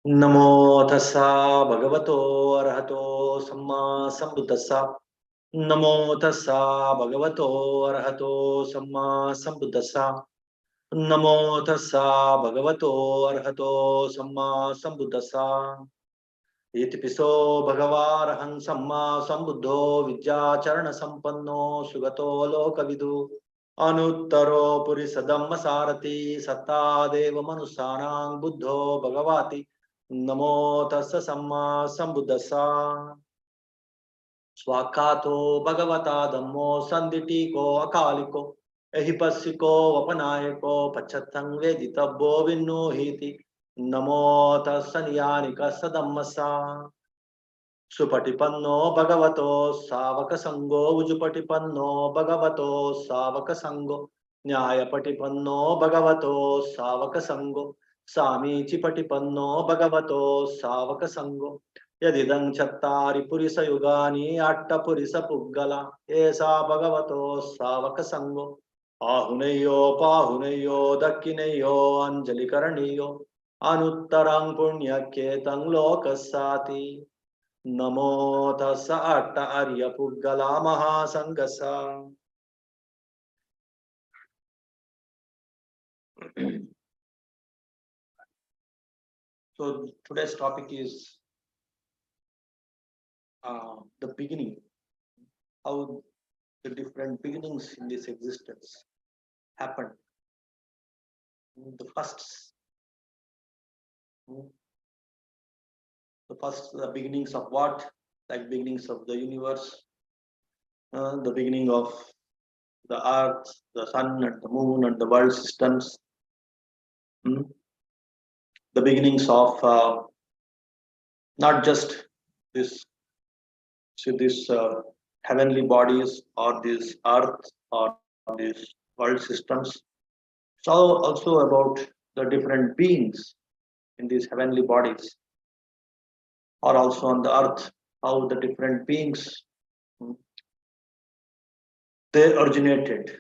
नमो तस्सा भगवतो अरहतो सम्मा संबुद्धस्सा नमो तस्सा भगवतो अरहतो सम्मा संबुद्धस्सा नमो तस्सा भगवतो अरहतो सम्मा संबुद्धस्सा इतिपिसो भगवारहं सम्मा संबुद्धो विद्याचरण संपन्नो सुगतो लोकविदु अनुत्तरो पुरिसधम्म सारथि सत्ता देव मनुष्याणां बुद्धो भगवाति नमो तस्स सम्मा संबुद्धस्सा स्वाकातो भगवता धम्मो संदिटीको अकालिको एहिपस्सिको वपनायको पच्छत्तं वेदितव्यो विन्नुहीति नमो तस्स नियानिकस्स धम्मस्सा सुपटिपन्नो भगवतो सावक संगो उजुपटिपन्नो भगवतो सावक संगो न्यायपटिपन्नो भगवतो सावक संगो सामीचिपटिपन्नो भगवतो सावक संगो यदिदं चत्तारि पुरिसयुगानि अट्टपुरिसपुग्गला एषा भगवतो सावक संगो आहुनेयो पाहुनेयो दक्किनेयो अंजलिकरणीयो अनुत्तरं पुण्यकेतं लोकस्साति नमो तस्स अट्ट आर्य पुग्गला महासंगसा So today's topic is the beginning, how the different beginnings in this existence happened. The beginnings of what? Like beginnings of the universe, the beginning of the earth, the sun and the moon and the world systems, the beginnings of not just this heavenly bodies or this earth or these world systems. So also about the different beings in these heavenly bodies, or also on the earth, how the different beings they originated,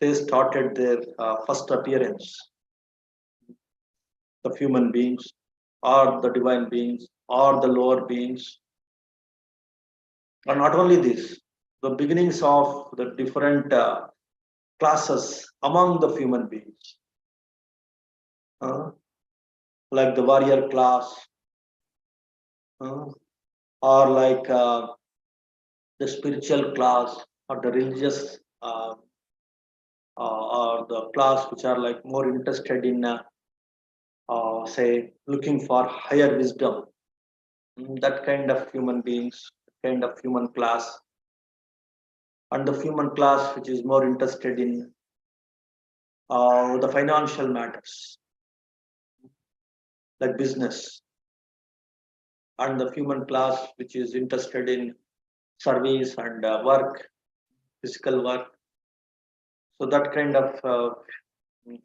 they started their first appearance. The human beings, or the divine beings, or the lower beings. And not only this, the beginnings of the different classes among the human beings, like the warrior class, or like the spiritual class, or the religious, or the class which are like more interested in, say, looking for higher wisdom. That kind of human beings, kind of human class, and the human class which is more interested in the financial matters, like business, and the human class which is interested in service and work, physical work. So that kind of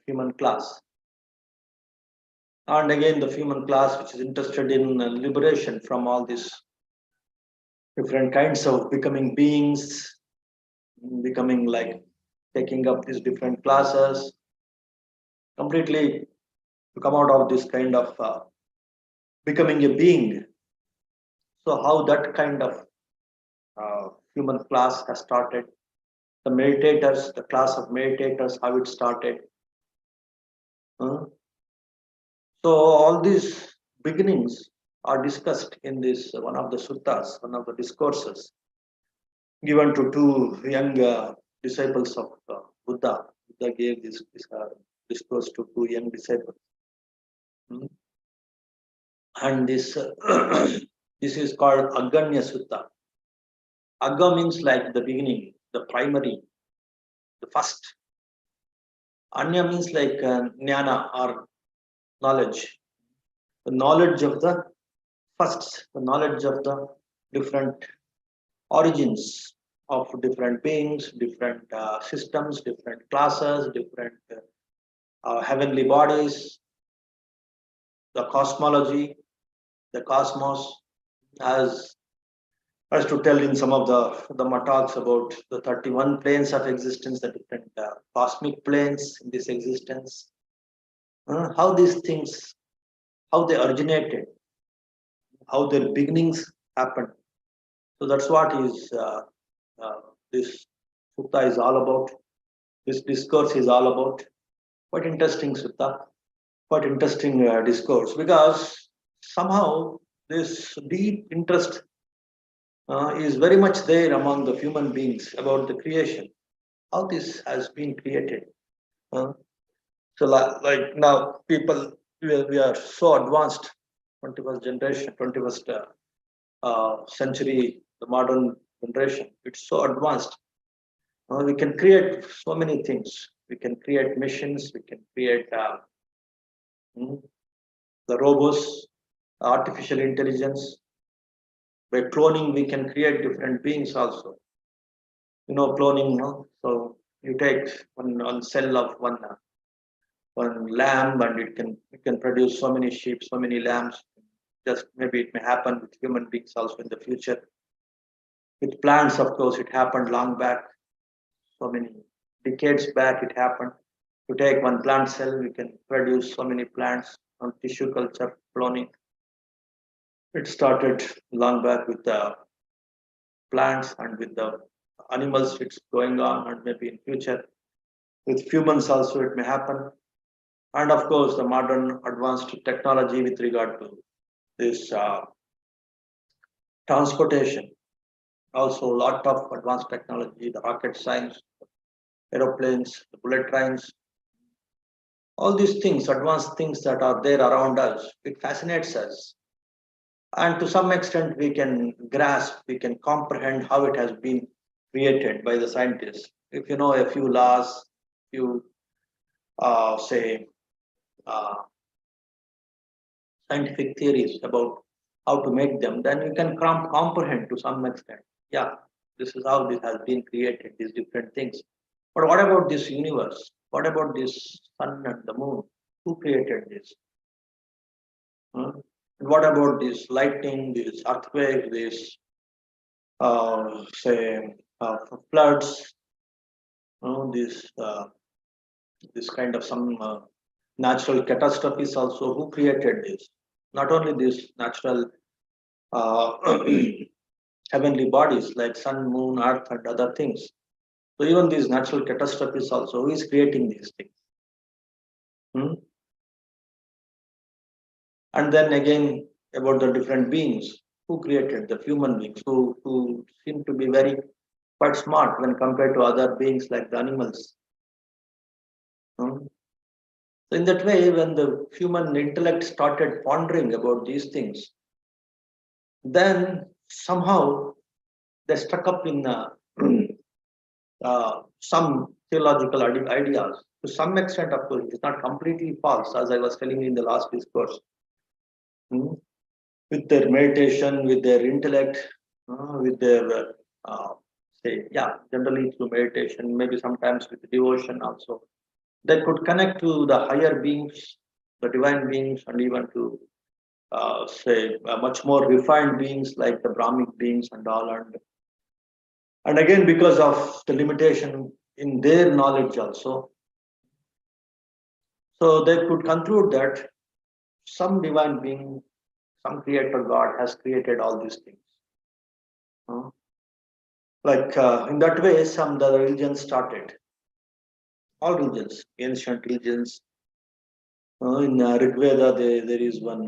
human class. And again, the human class which is interested in liberation from all these different kinds of becoming beings, becoming like taking up these different classes, completely to come out of this kind of becoming a being. So how that kind of human class has started, the meditators, the class of meditators, how it started. So all these beginnings are discussed in this one of the suttas, one of the discourses given to two young disciples of Buddha. Buddha gave this discourse to two young disciples. And this this is called Aganya Sutta. Agga means like the beginning, the primary, the first. Anya means like jnana or knowledge. The knowledge of the first, the knowledge of the different origins of different beings, different systems, different classes, different heavenly bodies, the cosmology, the cosmos, as to tell in some of the talks about the 31 planes of existence, the different cosmic planes in this existence, how these things, how they originated, how their beginnings happened. So that's what is this sutta is all about. This discourse is all about. Quite interesting sutta, quite interesting discourse, because somehow this deep interest is very much there among the human beings about the creation, how this has been created. Uh, so like now people, we are so advanced, 21st generation, 21st century, the modern generation, it's so advanced. We can create so many things. We can create machines, we can create mm, the robots, artificial intelligence. By cloning, we can create different beings also. Cloning, no? So you take one cell of one lamb, and it can produce so many sheep, so many lambs. Just maybe it may happen with human beings also in the future. With plants, of course, it happened long back, so many decades back it happened. To take one plant cell, we can produce so many plants on tissue culture, cloning. It started long back with the plants and with the animals, it's going on, and maybe in future with humans also it may happen. And of course, the modern advanced technology with regard to this transportation, also a lot of advanced technology, the rocket science, aeroplanes, the bullet trains, all these things, advanced things that are there around us, it fascinates us. And to some extent, we can grasp, we can comprehend how it has been created by the scientists. If you know a few laws, few, say, uh, scientific theories about how to make them, then you can comprehend to some extent. Yeah, this is how this has been created, these different things. But what about this universe? What about this sun and the moon? Who created this? Hmm? And what about this lightning, this earthquake, this say floods? This kind of some natural catastrophes also. Who created this? Not only this natural uh, heavenly bodies like sun, moon, earth, and other things. So even these natural catastrophes also, who is creating these things? Hmm? And then again about the different beings, who created the human beings, who seem to be very quite smart when compared to other beings like the animals. Hmm? So in that way, when the human intellect started pondering about these things, then somehow they stuck up in some theological ideas. To some extent, of course, it is not completely false, as I was telling you in the last discourse. Hmm? With their meditation, with their intellect, with their, say, yeah, generally through meditation, maybe sometimes with devotion also, they could connect to the higher beings, the divine beings, and even to, say, much more refined beings like the Brahmic beings and all. And again, because of the limitation in their knowledge also, so they could conclude that some divine being, some creator God has created all these things. Uh, Like in that way, some the religions started. All religions, ancient religions. In Rig Veda, there is one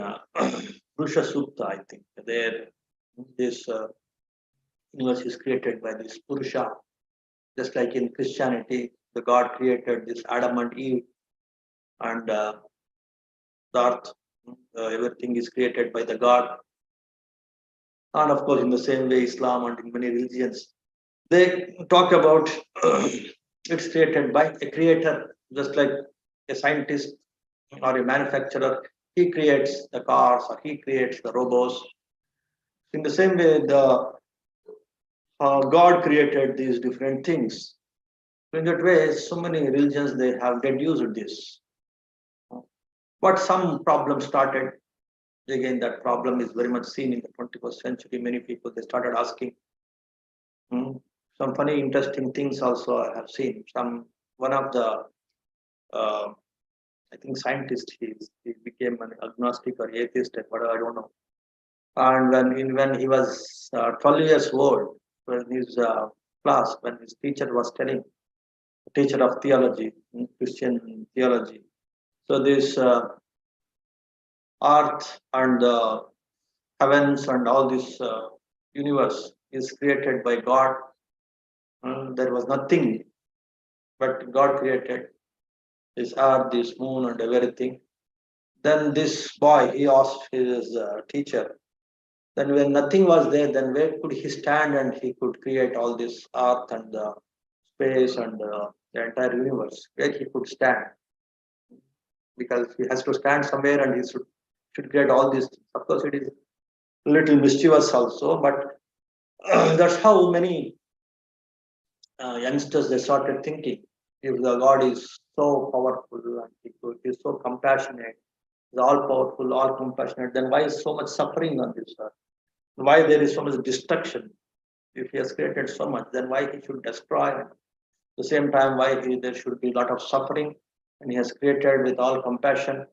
Purusha Sutta, I think. There, this universe is created by this Purusha. Just like in Christianity, the God created this Adam and Eve, and the earth. Everything is created by the God. And of course, in the same way, Islam and in many religions, they talk about it's created by a creator, just like a scientist or a manufacturer. He creates the cars or he creates the robots. In the same way, the God created these different things. In that way, so many religions they have deduced this. But some problem started. Again, that problem is very much seen in the 21st century. Many people they started asking. Some funny, interesting things also I have seen. One of the uh, I think scientist. He became an agnostic or atheist, or whatever, I don't know. And when he was 12 years old, when his class, when his teacher was telling, teacher of theology, Christian theology. So this earth and the heavens and all this universe is created by God. There was nothing, but God created this earth, this moon, and everything. Then this boy, he asked his teacher, then when nothing was there, then where could he stand and he could create all this earth and the space and the entire universe? Where he could stand? Because he has to stand somewhere and he should create all these things. Of course, it is a little mischievous also, but that's how many youngsters they started thinking. If the God is so powerful and he is so compassionate, is all powerful, all compassionate, then why is so much suffering on this earth? Why there is so much destruction? If he has created so much, then why he should destroy? At the same time, why there should be a lot of suffering, and he has created with all compassion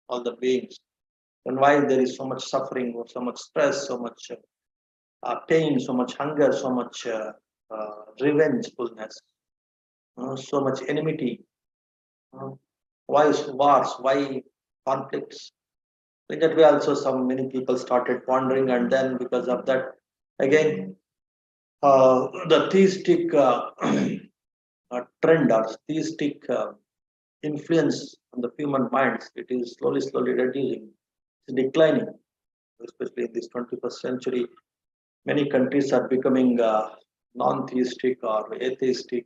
all the beings. Then why there is so much suffering, or so much stress, so much pain, so much hunger, so much revengefulness, so much enmity? Why wars? Why conflicts? In that way, also some many people started pondering, and then because of that, again, the theistic trend or theistic influence on the human minds, it is slowly reducing, it's declining, especially in this 21st century. Many countries are becoming non-theistic or atheistic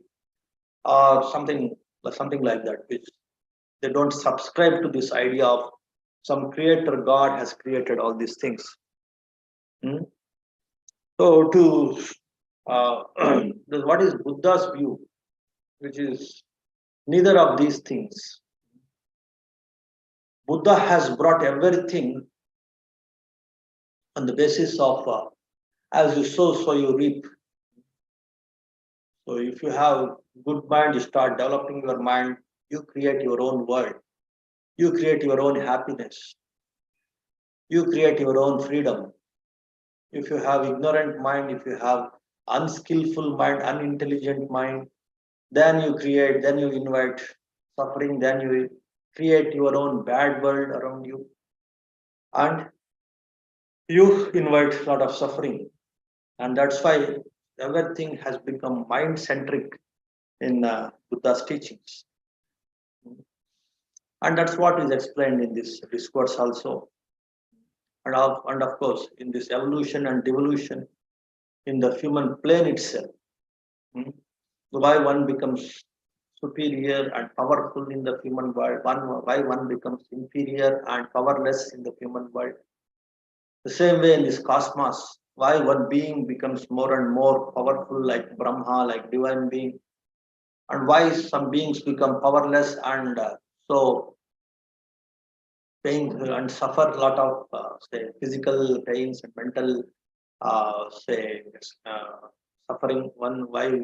or something like that, which they don't subscribe to this idea of some creator God has created all these things. So to what is Buddha's view, which is neither of these things. Buddha has brought everything on the basis of as you sow, so you reap. So if you have good mind, you start developing your mind, you create your own world, you create your own happiness, you create your own freedom. If you have ignorant mind, if you have unskillful mind, unintelligent mind, then you create, then you invite suffering, then you create your own bad world around you, and you invite a lot of suffering. And that's why everything has become mind centric in Buddha's teachings. And that's what is explained in this discourse also. And of course, in this evolution and devolution in the human plane itself, why one becomes superior and powerful in the human world, why one becomes inferior and powerless in the human world. The same way in this cosmos, why one being becomes more and more powerful like Brahma, like divine being, and why some beings become powerless and so pain and suffer a lot of say physical pains and mental say suffering. One why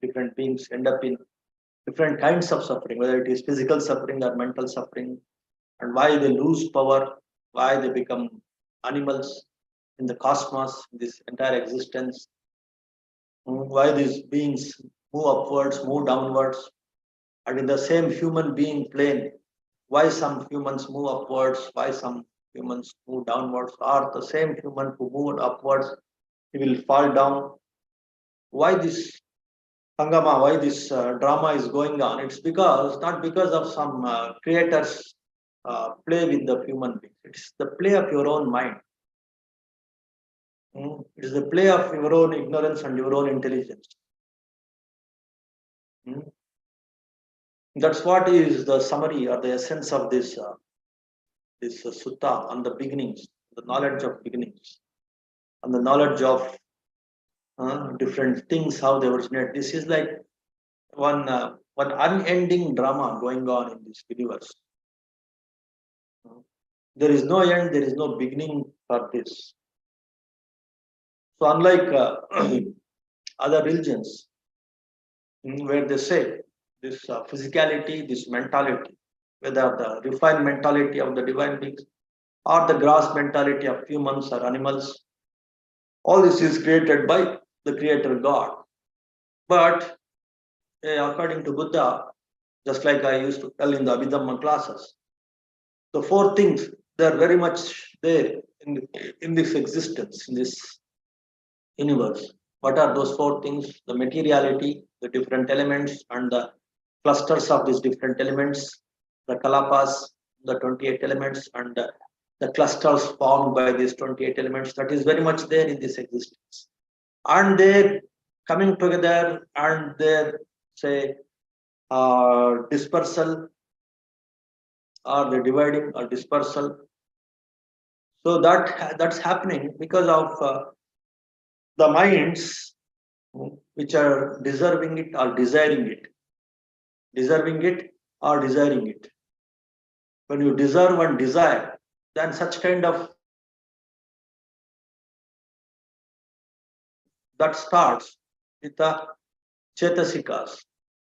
different beings end up in different kinds of suffering, whether it is physical suffering or mental suffering, and why they lose power, why they become animals in the cosmos, this entire existence, why these beings move upwards, move downwards, and in the same human being plane, why some humans move upwards, why some humans move downwards, or the same human who moved upwards, he will fall down. Why this Hangama, why this drama is going on? It's because, not because of some creators play with the human beings. It's the play of your own mind. It is the play of your own ignorance and your own intelligence. That's what is the summary or the essence of this sutta on the beginnings, the knowledge of beginnings, and the knowledge of different things, how they originate. This is like one unending drama going on in this universe. There is no end, there is no beginning for this. So unlike other religions, where they say this physicality, this mentality, whether the refined mentality of the divine beings or the gross mentality of humans or animals. All this is created by the Creator God. But according to Buddha, just like I used to tell in the Abhidhamma classes, the four things, they are very much there in this existence, in this universe. What are those four things? The materiality, the different elements, and the clusters of these different elements, the kalapas, the 28 elements, and the clusters formed by these 28 elements, that is very much there in this existence. And they're coming together and their, say, dispersal, or the dividing or dispersal. So that's happening because of the minds which are deserving it or desiring it. Deserving it or desiring it. When you deserve and desire, then such kind of that starts with the chetasikas,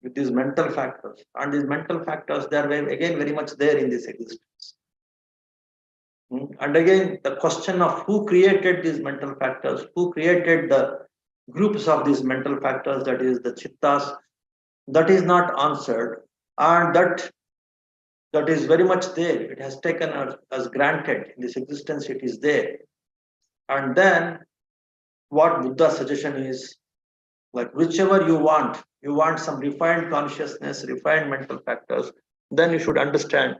with these mental factors. And these mental factors, they are again very much there in this existence. And again, the question of who created these mental factors, who created the groups of these mental factors, that is the chittas, that is not answered. And that is very much there. It has taken as granted in this existence, it is there. And then what Buddha's suggestion is, like whichever you want some refined consciousness, refined mental factors, then you should understand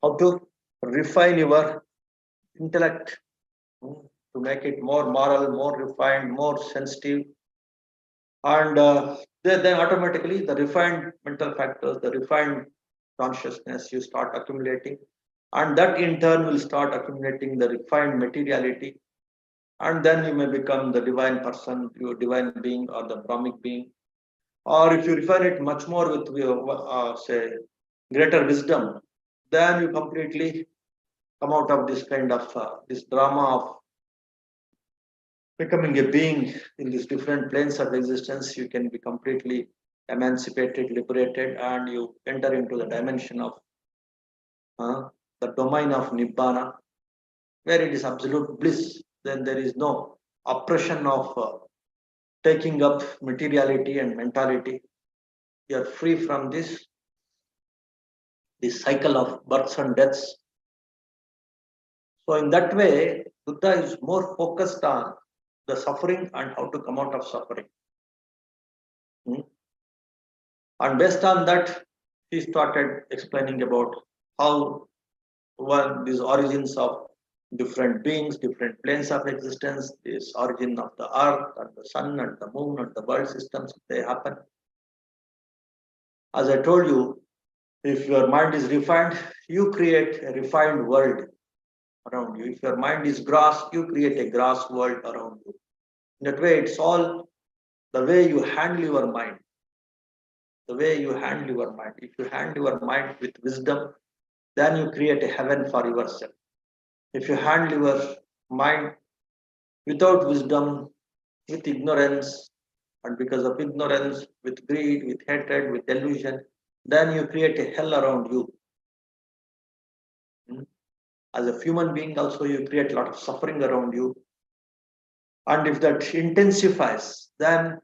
how to refine your intellect to make it more moral, more refined, more sensitive. And then automatically the refined mental factors, the refined consciousness, you start accumulating. And that in turn will start accumulating the refined materiality. And then you may become the divine person, your divine being or the Brahmic being. Or if you refine it much more with say greater wisdom, then you completely come out of this kind of this drama of becoming a being in these different planes of existence. You can be completely emancipated, liberated, and you enter into the dimension of the domain of Nibbana, where it is absolute bliss. Then there is no oppression of taking up materiality and mentality. You are free from this cycle of births and deaths. So in that way, Buddha is more focused on the suffering and how to come out of suffering. And based on that, he started explaining about how these origins of different beings, different planes of existence, this origin of the earth and the sun and the moon and the world systems, they happen. As I told you, if your mind is refined, you create a refined world around you. If your mind is gross, you create a gross world around you. In that way, it's all the way you handle your mind. The way you handle your mind. If you handle your mind with wisdom, then you create a heaven for yourself. If you handle your mind without wisdom, with ignorance, and because of ignorance, with greed, with hatred, with delusion, then you create a hell around you. As a human being, also you create a lot of suffering around you. And if that intensifies, then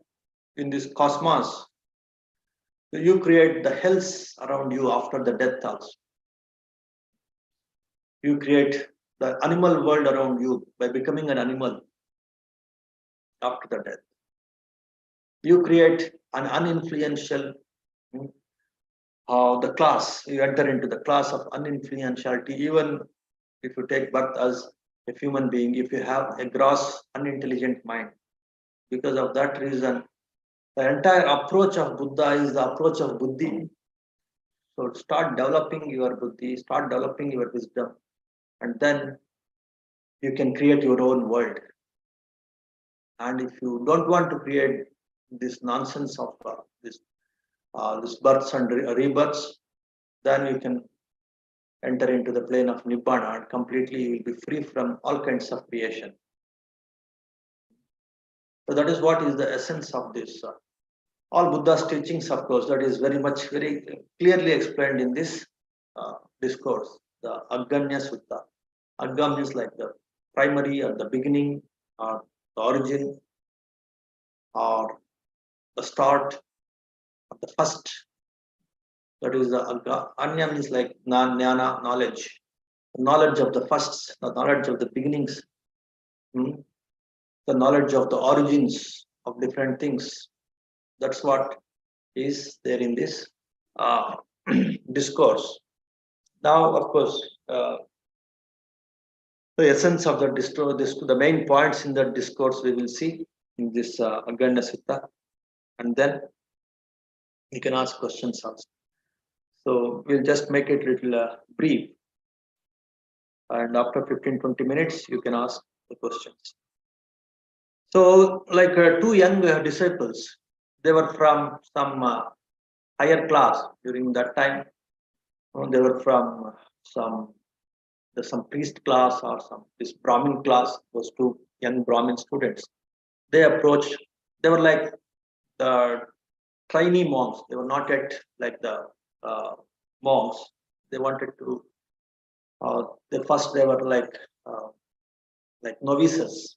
in this cosmos, you create the hells around you after the death also. You create the animal world around you by becoming an animal after the death. You create an uninfluential the class. You enter into the class of uninfluentiality, even if you take birth as a human being, if you have a gross, unintelligent mind. Because of that reason, the entire approach of Buddha is the approach of buddhi. So start developing your buddhi, start developing your wisdom, and then you can create your own world. And if you don't want to create this nonsense of this births and rebirths, then you can enter into the plane of Nibbana and completely you will be free from all kinds of creation. So that is what is the essence of this. All Buddha's teachings, of course, that is very clearly explained in this discourse, the Aganya Sutta. Agam is like the primary or the beginning or the origin or the start or the first. That is the Agga. Anya is like Jnana, knowledge. The knowledge of the firsts, the knowledge of the beginnings, hmm, the knowledge of the origins of different things. That's what is there in this uh, discourse. Now, of course, the essence of the discourse, the main points in the discourse we will see in this Aganya Sutta, and then you can ask questions also. So we'll just make it a little brief, and after 15-20 minutes, you can ask the questions. So, like two young disciples, they were from some higher class during that time. They were from some priest class or some this Brahmin class. Those two young Brahmin students. They approached. They were like the trainee monks. They were not yet like the monks. They wanted to. They were like novices.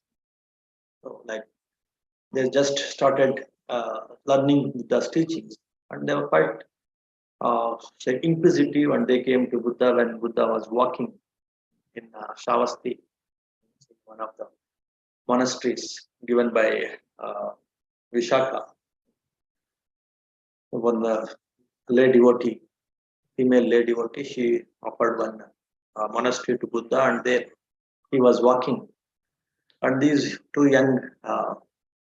So like they just started learning Buddha's teachings, and they were quite say inquisitive, and they came to Buddha when Buddha was walking in Shavasti, one of the monasteries given by Vishaka. One lay devotee, female lay devotee, she offered one monastery to Buddha, and there he was walking. And these two young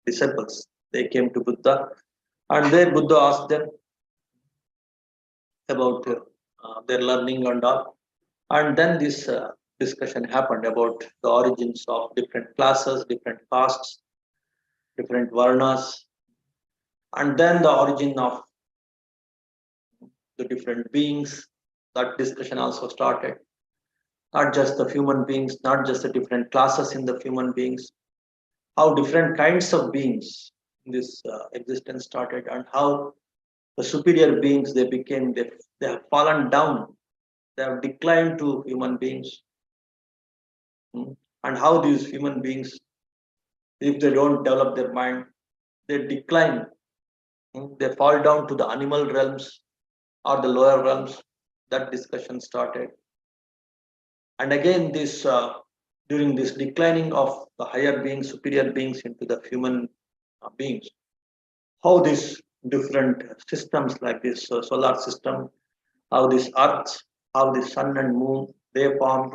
disciples, they came to Buddha, and there Buddha asked them about their learning and all. And then this discussion happened about the origins of different classes, different castes, different varnas, and then the origin of the different beings. That discussion also started. Not just the human beings, not just the different classes in the human beings, how different kinds of beings in this existence started, and how the superior beings they have fallen down, they have declined to human beings, and how these human beings, if they don't develop their mind, they decline, they fall down to the animal realms or the lower realms. That discussion started, and again this during this declining of the higher beings, superior beings into the human beings, how these different systems like this solar system, how this earth, how the sun and moon, they formed.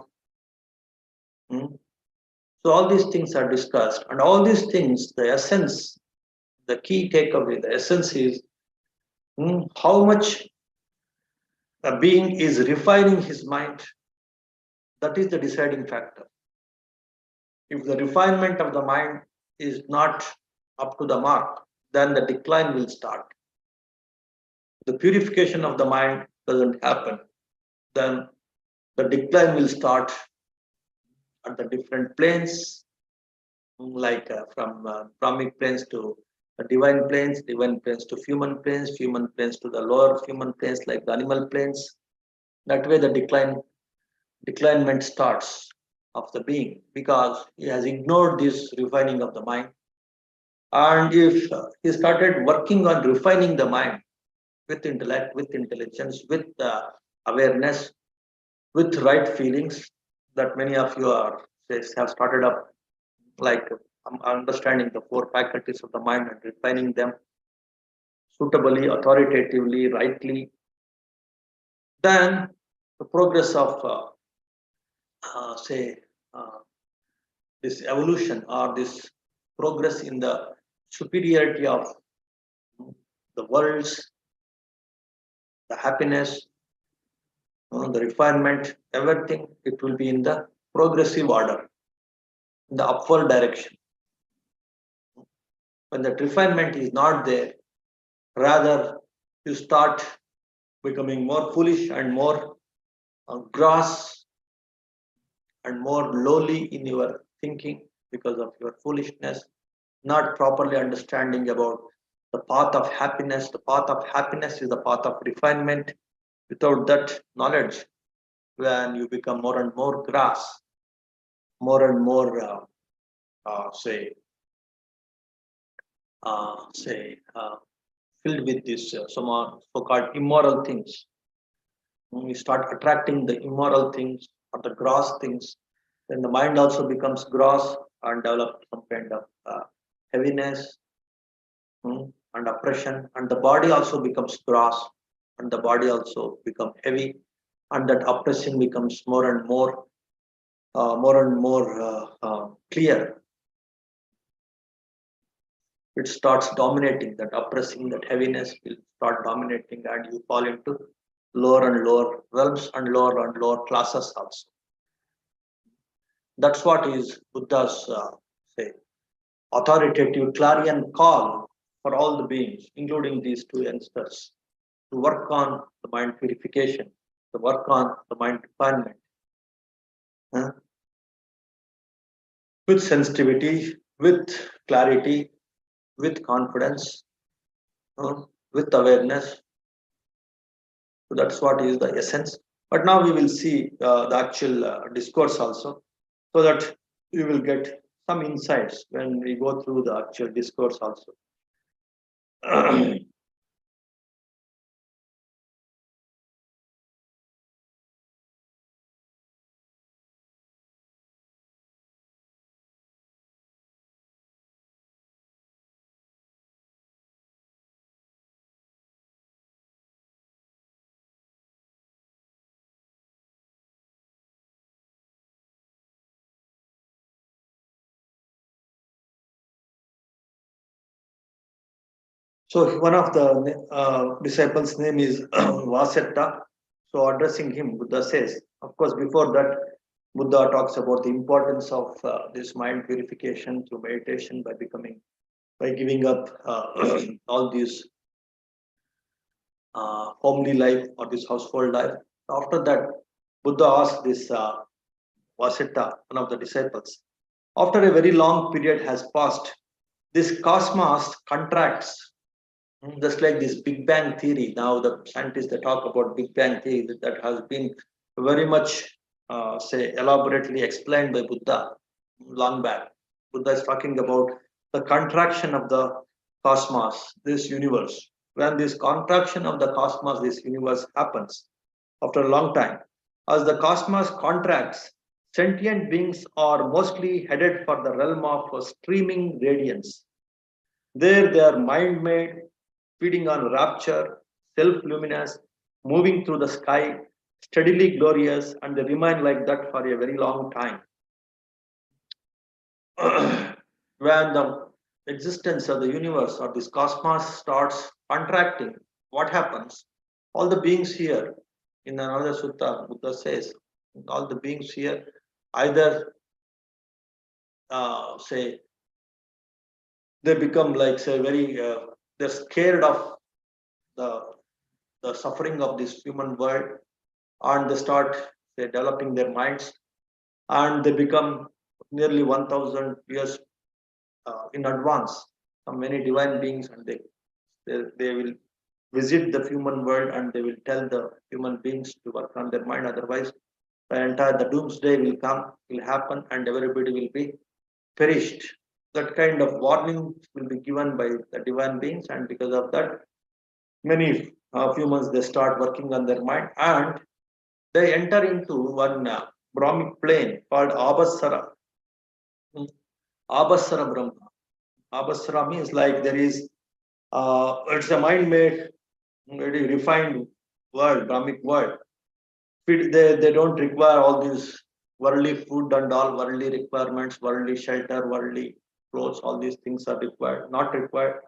So all these things are discussed, and all these things, the essence, the key takeaway, the essence is how much a being is refining his mind. That is the deciding factor. If the refinement of the mind is not up to the mark, then the decline will start. The purification of the mind doesn't happen, then the decline will start at the different planes, like from Brahmic planes to the divine planes to human planes to the lower human planes like the animal planes. That way the declinement starts of the being, because he has ignored this refining of the mind. And if he started working on refining the mind with intellect, with intelligence, with awareness, with right feelings, that many of you have started up, like understanding the four faculties of the mind and refining them suitably, authoritatively, rightly, then the progress of this evolution or this progress in the superiority of the worlds, the happiness, the refinement, everything, it will be in the progressive order, in the upward direction. When that refinement is not there, rather you start becoming more foolish and more gross and more lowly in your thinking because of your foolishness, not properly understanding about the path of happiness. The path of happiness is the path of refinement. Without that knowledge, when you become more and more grass, more and more, say, filled with this so-called immoral things. When you start attracting the immoral things or the gross things, then the mind also becomes gross and develop some kind of heaviness, and oppression, and the body also becomes gross, and the body also become heavy, and that oppression becomes more and more clear. It starts dominating, that oppressing, that heaviness will start dominating, and you fall into lower and lower realms and lower classes also. That's what is Buddha's say authoritative clarion call for all the beings, including these two youngsters, to work on the mind purification, to work on the mind refinement, with sensitivity, with clarity, with confidence, with awareness. So that's what is the essence. But now we will see the actual discourse also, so that we will get some insights when we go through the actual discourse also. So one of the disciples' name is Vasetta. So addressing him, Buddha says, of course, before that, Buddha talks about the importance of this mind purification through meditation by giving up all these homely life or this household life. After that, Buddha asked this Vasetta, one of the disciples, after a very long period has passed, this cosmos contracts. Just like this Big Bang theory, now the scientists they talk about Big Bang theory that has been very much, say, elaborately explained by Buddha long back. Buddha is talking about the contraction of the cosmos, this universe. When this contraction of the cosmos, this universe happens after a long time, as the cosmos contracts, sentient beings are mostly headed for the realm of streaming radiance. There, they are mind made, feeding on rapture, self-luminous, moving through the sky, steadily glorious, and they remain like that for a very long time. When the existence of the universe or this cosmos starts contracting, what happens? All the beings here, in another sutta, Buddha says, all the beings here either say they become like say very they're scared of the the suffering of this human world, and they start say, developing their minds, and they become nearly 1000 years in advance from many divine beings, and they will visit the human world, and they will tell the human beings to work on their mind, otherwise the doomsday will come, will happen, and everybody will be perished. That kind of warning will be given by the divine beings, and because of that, many humans they start working on their mind, and they enter into one Brahmic plane called Abhasara. Abhasara Brahma. Abhasara means like there is, it's a mind made, very refined world, Brahmic world. They don't require all these worldly food and all worldly requirements, worldly shelter, worldly clothes, all these things are required, not required.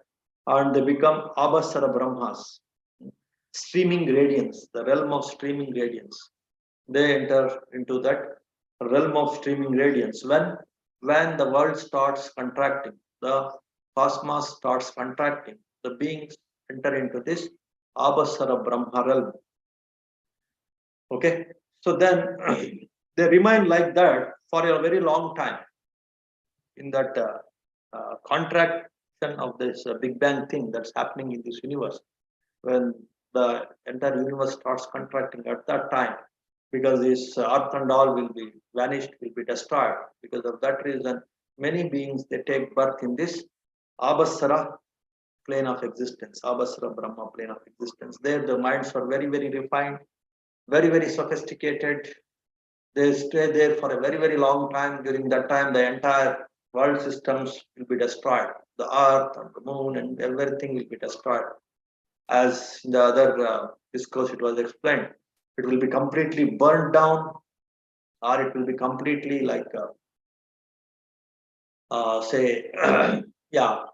And they become Abhasara Brahmas, streaming radiance, the realm of streaming radiance. They enter into that realm of streaming radiance. When the world starts contracting, the cosmos starts contracting, the beings enter into this Abhasara Brahma realm. Okay, so then they remain like that for a very long time in that contraction of this Big Bang thing that's happening in this universe. When the entire universe starts contracting at that time, because this earth and all will be vanished, will be destroyed. Because of that reason, many beings they take birth in this Abhasara plane of existence, Abhasara Brahma plane of existence. There the minds are very, very refined, very, very sophisticated. They stay there for a very, very long time. During that time, the entire world systems will be destroyed. The earth and the moon and everything will be destroyed. As in the other discourse it was explained, it will be completely burned down, or it will be completely like say yeah.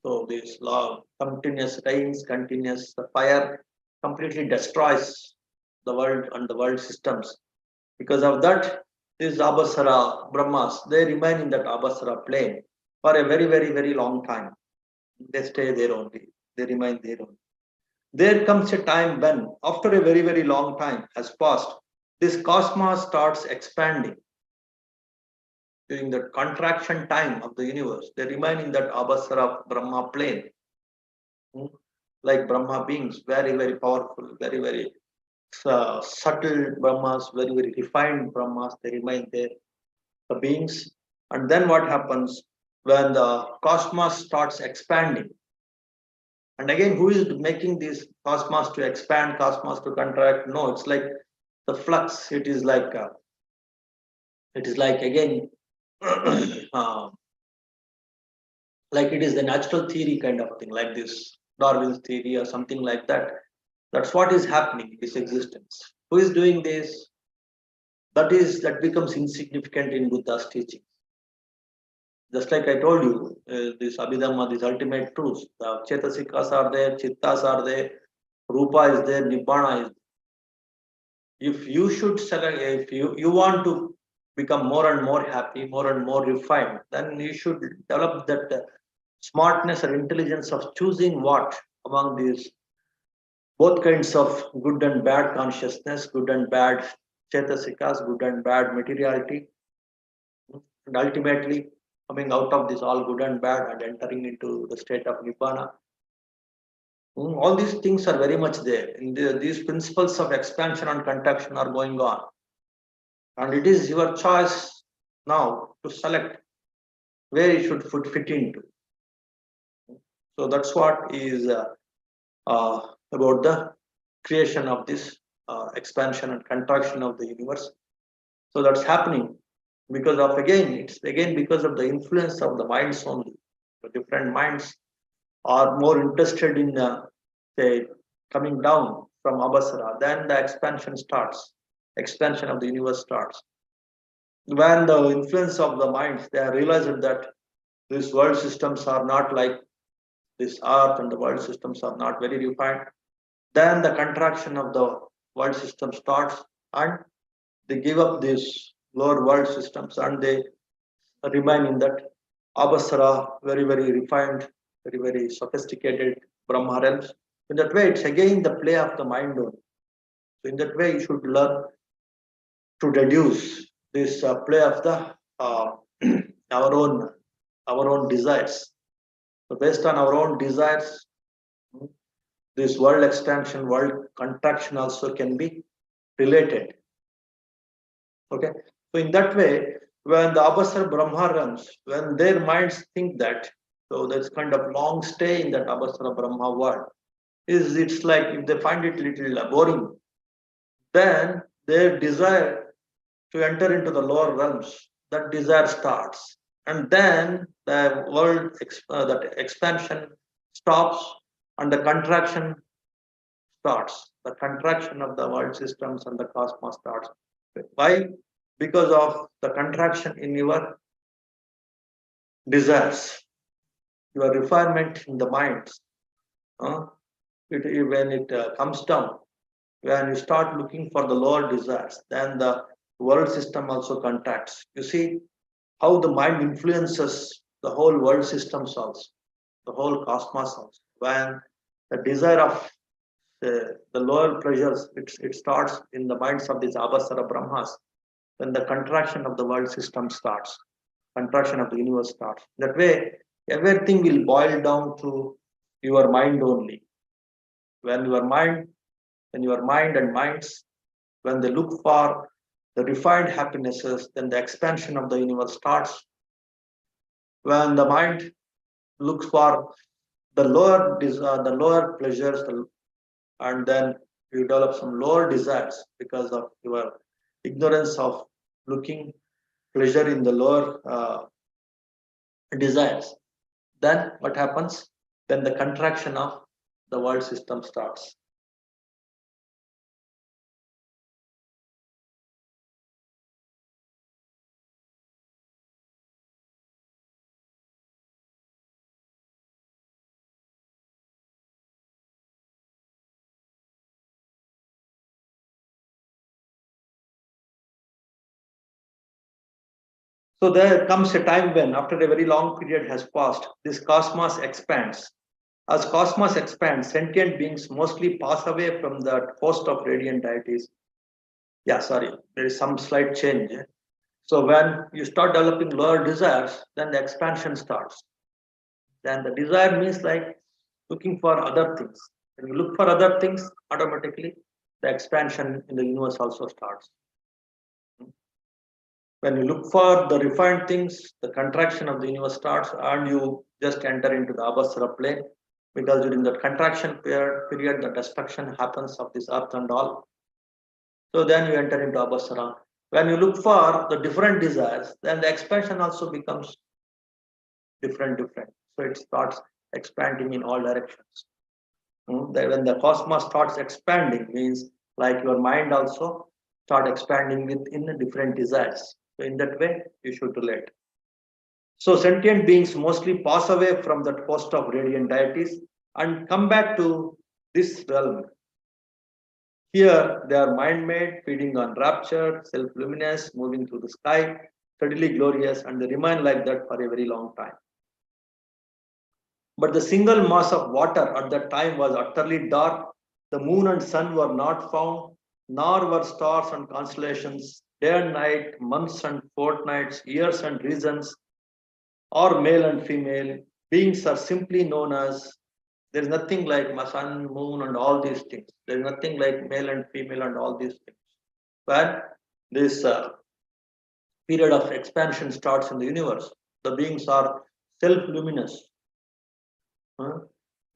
So this law, continuous rains, continuous fire, completely destroys the world and the world systems. Because of that, these Abhasara Brahmas, they remain in that Abhasara plane for a very, very, very long time. They stay there only. They remain there only. There comes a time when, after a very, very long time has passed, this cosmos starts expanding. During the contraction time of the universe, they remain in that Abhasara Brahma plane. Like Brahma beings, very, very powerful, very, very subtle Brahmas, very, very refined Brahmas, they remain there, the beings. And then what happens when the cosmos starts expanding? And again, who is making this cosmos to expand, cosmos to contract? No, it's like the flux. It is like again, like it is the natural theory kind of thing, like this Darwin's theory or something like that. That's what is happening in this existence. Who is doing this? That becomes insignificant in Buddha's teaching. Just like I told you, this Abhidhamma, these ultimate truths, the Chetasikas are there, Chittas are there, Rupa is there, Nibbana is there. If you should select, if you want to become more and more happy, more and more refined, then you should develop that smartness or intelligence of choosing what among these both kinds of good and bad consciousness, good and bad Chetasikas, good and bad materiality, and ultimately coming out of this all good and bad and entering into the state of Nibbana. All these things are very much there. These principles of expansion and contraction are going on. And it is your choice now to select where you should fit into. So that's what is about the creation of this expansion and contraction of the universe. So that's happening because of it's again because of the influence of the minds only. The different minds are more interested in say coming down from Abhasara, then the expansion starts. Expansion of the universe starts. When the influence of the minds, they have realized that these world systems are not like this earth and the world systems are not very refined, then the contraction of the world system starts and they give up these lower world systems and they remain in that Abhasara, very, very refined, very, very sophisticated Brahma realms. In that way, it's again the play of the mind only. So in that way, you should learn to reduce this play of the our own desires. So based on our own desires, this world expansion, world contraction also can be related. Okay, so in that way, when the Abhasara Brahma runs, when their minds think that, so that's kind of long stay in that Abhasara Brahma world, it's like if they find it little boring, then their desire to enter into the lower realms, that desire starts. And then the world, that expansion stops and the contraction starts. The contraction of the world systems and the cosmos starts. Why? Because of the contraction in your desires, your refinement in the minds. When it comes down, when you start looking for the lower desires, then the world system also contracts. You see how the mind influences the whole world systems also, the whole cosmos also. When the desire of the lower pleasures, it starts in the minds of these Abhasara Brahmas, when the contraction of the world system starts, contraction of the universe starts. That way, everything will boil down to your mind only. When your mind and minds When they look for the refined happinesses, then the expansion of the universe starts. When the mind looks for the the lower pleasures, and then you develop some lower desires because of your ignorance of looking pleasure in the lower desires. Then what happens? Then the contraction of the world system starts. So there comes a time when, after a very long period has passed, this cosmos expands. As cosmos expands, sentient beings mostly pass away from the host of radiant deities. Yeah, sorry, there is some slight change. So when you start developing lower desires, then the expansion starts. Then the desire means like looking for other things. When you look for other things, automatically the expansion in the universe also starts. When you look for the refined things, the contraction of the universe starts, and you just enter into the Abhasara plane, because during that contraction period, the destruction happens of this earth and all. So then you enter into Abhasara. When you look for the different desires, then the expansion also becomes different. So it starts expanding in all directions. When the cosmos starts expanding, means like your mind also start expanding within the different desires. So in that way, you should relate. So sentient beings mostly pass away from that host of radiant deities and come back to this realm. Here they are mind-made, feeding on rapture, self-luminous, moving through the sky, steadily glorious, and they remain like that for a very long time. But the single mass of water at that time was utterly dark. The moon and sun were not found, nor were stars and constellations, day and night, months and fortnights, years and reasons, or male and female. Beings are simply known as, there is nothing like sun, moon, and all these things. There is nothing like male and female and all these things. When this period of expansion starts in the universe, the beings are self-luminous.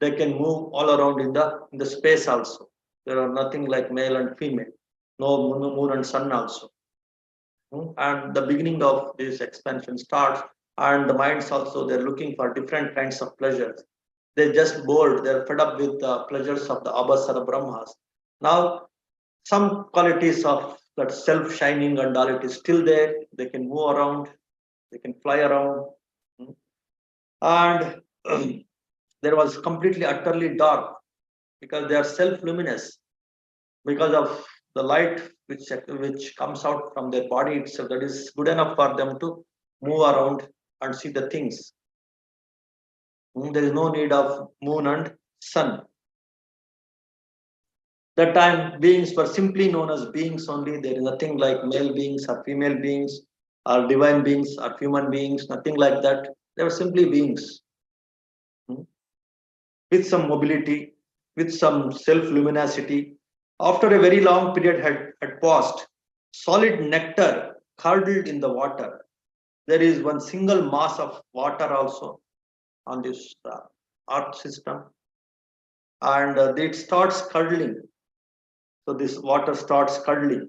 They can move all around in the space also. There are nothing like male and female. No moon and sun also. And the beginning of this expansion starts, and the minds also, they're looking for different kinds of pleasures. They're just bored, they're fed up with the pleasures of the Abhasara Brahmas. Now, some qualities of that self-shining and all, it is still there. They can move around, they can fly around. And there was completely utterly dark because they are self-luminous, because of the light which comes out from their body itself, that is good enough for them to move around and see the things. There is no need of moon and sun. That time beings were simply known as beings only. There is nothing like male beings or female beings or divine beings or human beings, nothing like that. They were simply beings with some mobility, with some self-luminosity. After a very long period had passed, solid nectar curdled in the water. There is one single mass of water also on this earth system, and it starts curdling. So this water starts curdling,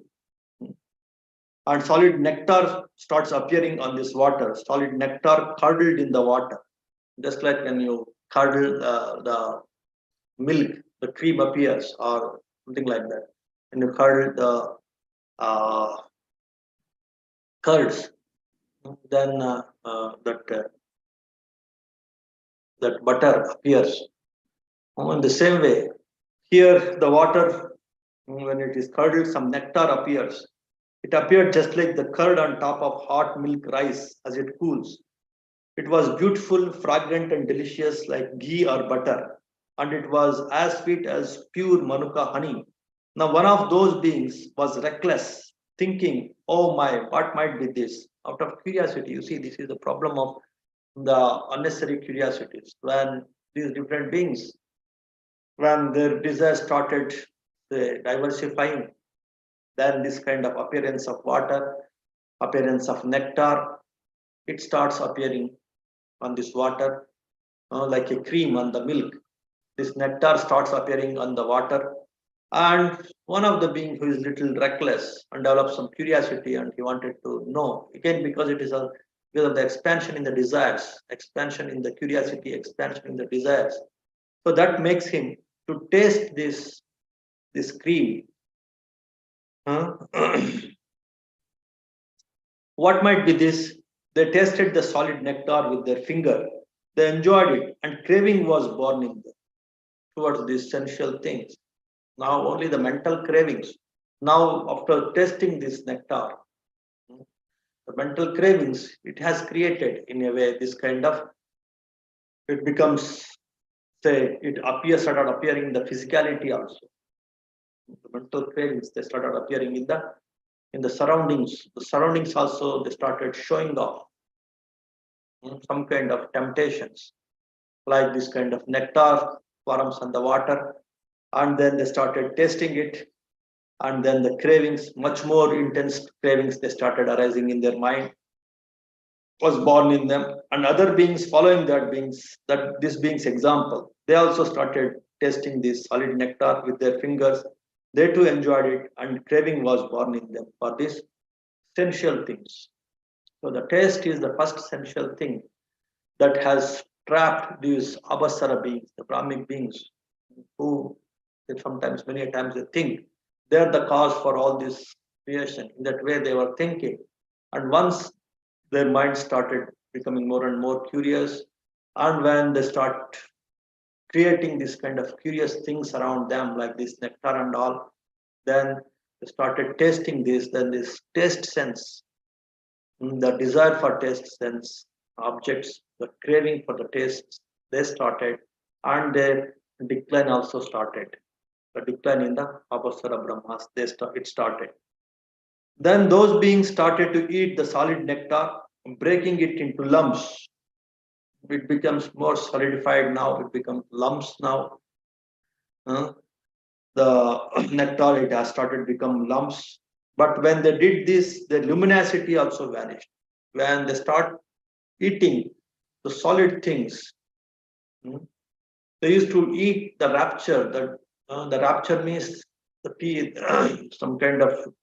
and solid nectar starts appearing on this water. Solid nectar curdled in the water, just like when you curdle the milk, the cream appears, or something like that. When you curdle the curds, then that butter appears. In the same way, here the water, when it is curdled, some nectar appears. It appeared just like the curd on top of hot milk rice as it cools. It was beautiful, fragrant, and delicious like ghee or butter, and it was as sweet as pure manuka honey. Now, one of those beings was reckless, thinking, "Oh my, what might be this?" Out of curiosity, you see, this is the problem of the unnecessary curiosities. When these different beings, when their desires started diversifying, Then this kind of appearance of water, appearance of nectar, it starts appearing on this water, like a cream on the milk. This nectar starts appearing on the water. And one of the being who is little reckless and develops some curiosity, and he wanted to know again, because it is because of the expansion in the desires, expansion in the curiosity, expansion in the desires. So that makes him to taste this cream. What might be this? They tasted the solid nectar with their finger. They enjoyed it, and craving was born in them towards these sensual things. Now only the mental cravings. Now after tasting this nectar, the mental cravings, it has created in a way this kind of, it becomes, say, it appears, started appearing in the physicality also. The mental cravings, they started appearing in the surroundings. The surroundings also, they started showing off some kind of temptations, like this kind of nectar forms on the water, and then they started tasting it, and then the cravings, much more intense cravings, they started arising in their mind, was born in them, and other beings following that this being's example, they also started tasting this solid nectar with their fingers. They too enjoyed it, and craving was born in them for these sensual things. So the taste is the first sensual thing that has trapped these abasara beings, the Brahmic beings, who sometimes, many times, they think they are the cause for all this creation. In that way, they were thinking. And once their mind started becoming more and more curious, and when they start creating this kind of curious things around them, like this nectar and all, then they started tasting this, then this taste sense, the desire for taste sense objects, the craving for the tastes, they started, and their decline also started. The decline in the Abasara Brahmas, it started. Then those beings started to eat the solid nectar, breaking it into lumps. It becomes more solidified now, it becomes lumps now. The nectar, it has started to become lumps. But when they did this, the luminosity also vanished. When they start eating the solid things, they used to eat the rapture. The rapture means some kind of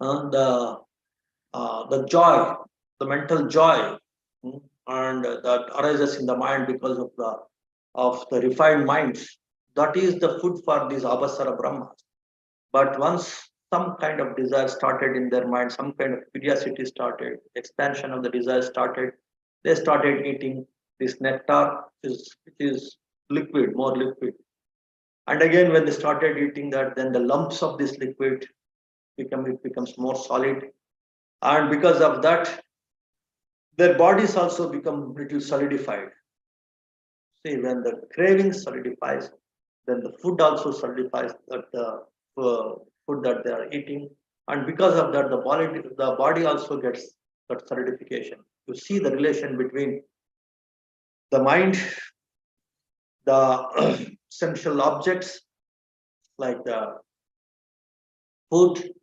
the joy, the mental joy, and that arises in the mind because of the refined minds. That is the food for these Abasara Brahmas. But once some kind of desire started in their mind, some kind of curiosity started, expansion of the desire started, they started eating this nectar, which is liquid, more liquid. And again, when they started eating that, then the lumps of this liquid becomes more solid. And because of that, their bodies also become little solidified. See, when the craving solidifies, then the food also solidifies, that the food that they are eating, and because of that, the body also gets that solidification. You see the relation between the mind, the sensual objects like the food,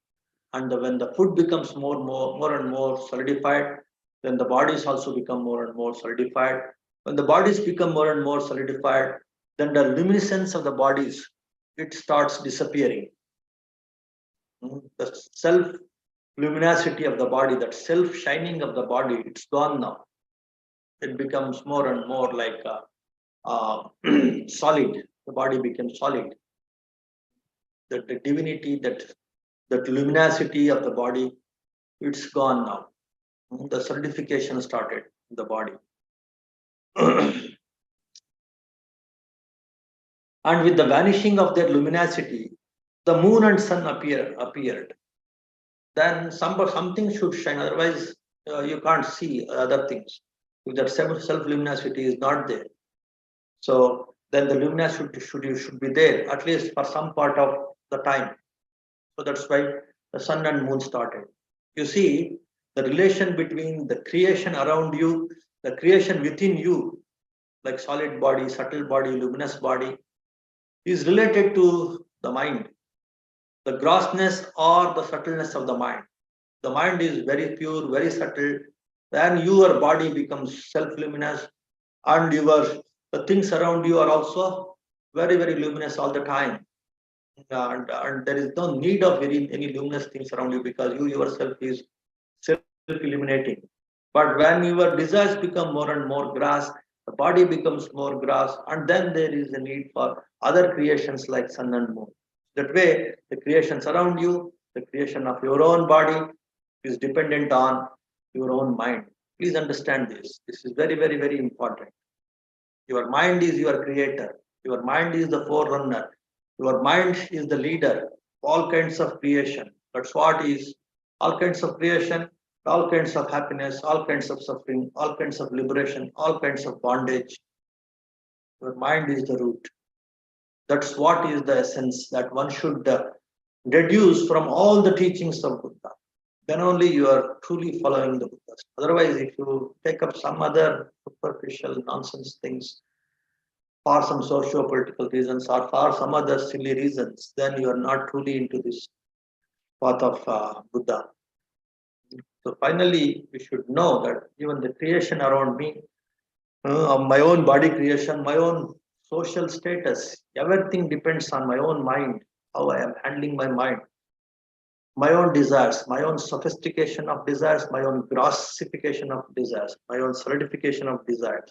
and when the food becomes more and more solidified, then the bodies also become more and more solidified. When the bodies become more and more solidified, then the luminescence of the bodies, it starts disappearing. The self luminosity of the body, that self shining of the body, it's gone now. It becomes more and more like solid. The body becomes solid. That the divinity, that luminosity of the body, it's gone now. The solidification started in the body. And with the vanishing of their luminosity, the moon and sun appeared. Then something should shine, otherwise you can't see other things. If that self luminosity is not there, so then the luminosity should be there at least for some part of the time. So that's why the sun and moon started. You see the relation between the creation around you, the creation within you, like solid body, subtle body, luminous body, is related to the mind. the grossness or the subtleness of the mind. The mind is very pure, very subtle. Then your body becomes self-luminous, and the things around you are also very, very luminous all the time. And there is no need of any luminous things around you, because you yourself is self-illuminating. But when your desires become more and more grass, the body becomes more grass, and then there is a need for other creations like sun and moon. That way, the creations around you, the creation of your own body is dependent on your own mind. Please understand this. This is very, very, very important. Your mind is your creator. Your mind is the forerunner. Your mind is the leader. All kinds of creation. That's what is all kinds of creation, all kinds of happiness, all kinds of suffering, all kinds of liberation, all kinds of bondage. Your mind is the root. That's what is the essence that one should deduce from all the teachings of Buddha. Then only you are truly following the Buddha. Otherwise, if you take up some other superficial nonsense things for some socio-political reasons or for some other silly reasons, then you are not truly into this path of Buddha. So finally, we should know that even the creation around me, my own body creation, my own social status, everything depends on my own mind, how I am handling my mind, my own desires, my own sophistication of desires, my own grossification of desires, my own solidification of desires.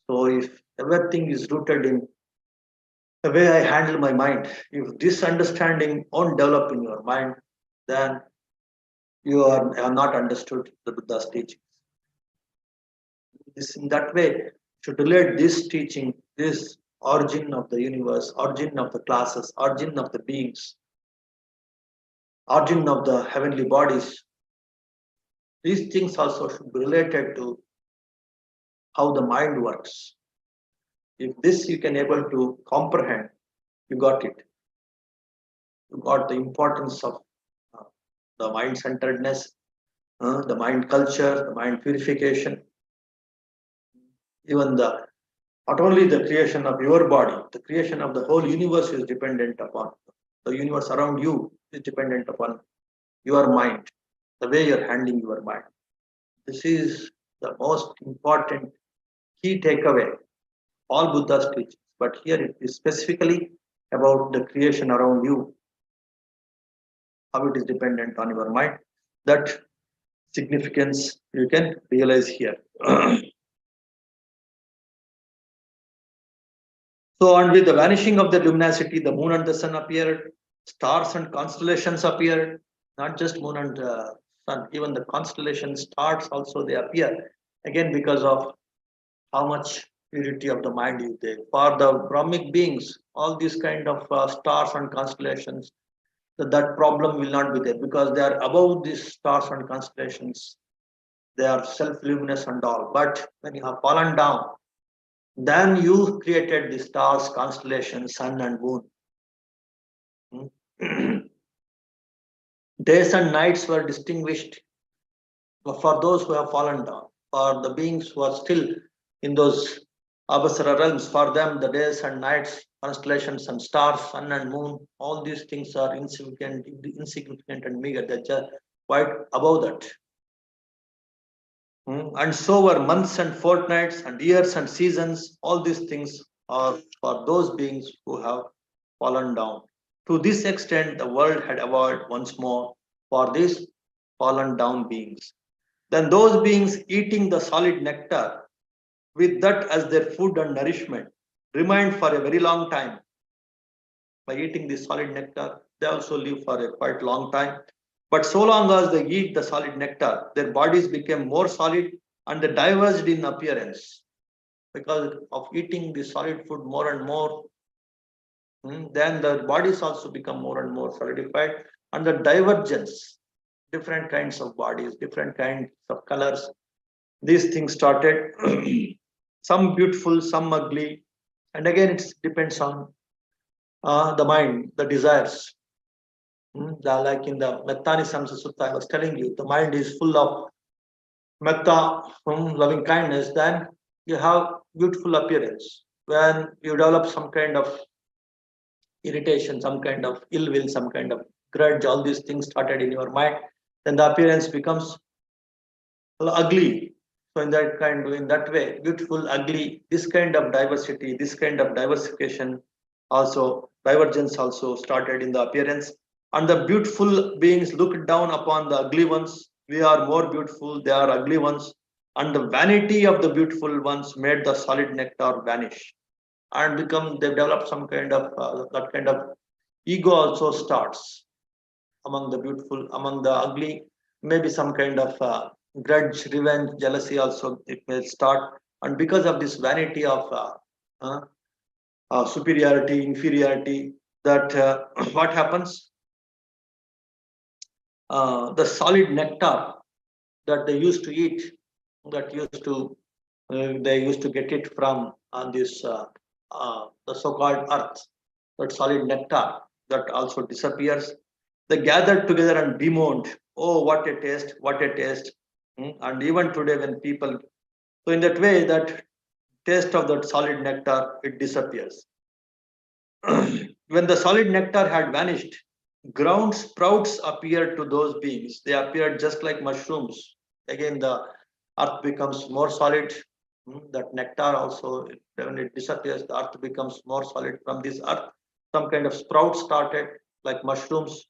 So if everything is rooted in the way I handle my mind, if this understanding won't develop in your mind, then you have not understood the Buddha's teachings. This in that way should relate this teaching, this origin of the universe, origin of the classes, origin of the beings, origin of the heavenly bodies. These things also should be related to how the mind works. If this you can able to comprehend, you got it. You got the importance of the mind-centeredness, the mind culture, the mind purification, even the not only the creation of your body, the creation of the whole universe is dependent upon the universe around you is dependent upon your mind, the way you're handling your mind. This is the most important key takeaway all Buddha's teachings. But here it is specifically about the creation around you, how it is dependent on your mind. That significance you can realize here. So, and with the vanishing of the luminosity, the moon and the sun appeared, stars and constellations appeared, not just moon and sun, even the constellations, stars also they appear, again because of how much purity of the mind is there. For the Brahmic beings, all these kind of stars and constellations, that problem will not be there because they are above these stars and constellations. They are self-luminous and all. But when you have fallen down, then you created the stars, constellations, sun and moon. Days and nights were distinguished for those who have fallen down. For the beings who are still in those Abhasara realms, for them the days and nights, constellations and stars, sun and moon, all these things are insignificant and meager. They're just quite above that. And so were months and fortnights and years and seasons. All these things are for those beings who have fallen down. To this extent, the world had evolved once more for these fallen down beings. Then those beings eating the solid nectar, with that as their food and nourishment, remained for a very long time. By eating the solid nectar, they also live for a quite long time. But so long as they eat the solid nectar, their bodies became more solid and they diverged in appearance. Because of eating the solid food more and more, then the bodies also become more and more solidified. And the divergence, different kinds of bodies, different kinds of colors, these things started. Some beautiful, some ugly. And again, it depends on the mind, the desires. Like in the Mettani Samsa Sutta, I was telling you, the mind is full of metta, loving kindness, then you have beautiful appearance. When you develop some kind of irritation, some kind of ill will, some kind of grudge, all these things started in your mind, then the appearance becomes ugly. So in that way, beautiful, ugly, this kind of diversity, this kind of diversification, also divergence also started in the appearance. And the beautiful beings looked down upon the ugly ones. We are more beautiful, they are ugly ones. And the vanity of the beautiful ones made the solid nectar vanish. And they develop some kind of that kind of ego also starts among the beautiful, among the ugly, maybe some kind of grudge, revenge, jealousy also it may start. And because of this vanity of uh, superiority, inferiority, that what happens? The solid nectar that they used to eat, that used to they used to get it from on this the so-called earth, that solid nectar that also disappears. They gathered together and bemoaned, oh what a taste, what a taste. And even today when people, so in that way that taste of that solid nectar, it disappears. When the solid nectar had vanished, ground sprouts appeared to those beings. They appeared just like mushrooms. Again, the earth becomes more solid. That nectar also, when it disappears, the earth becomes more solid. From this earth, some kind of sprouts started like mushrooms.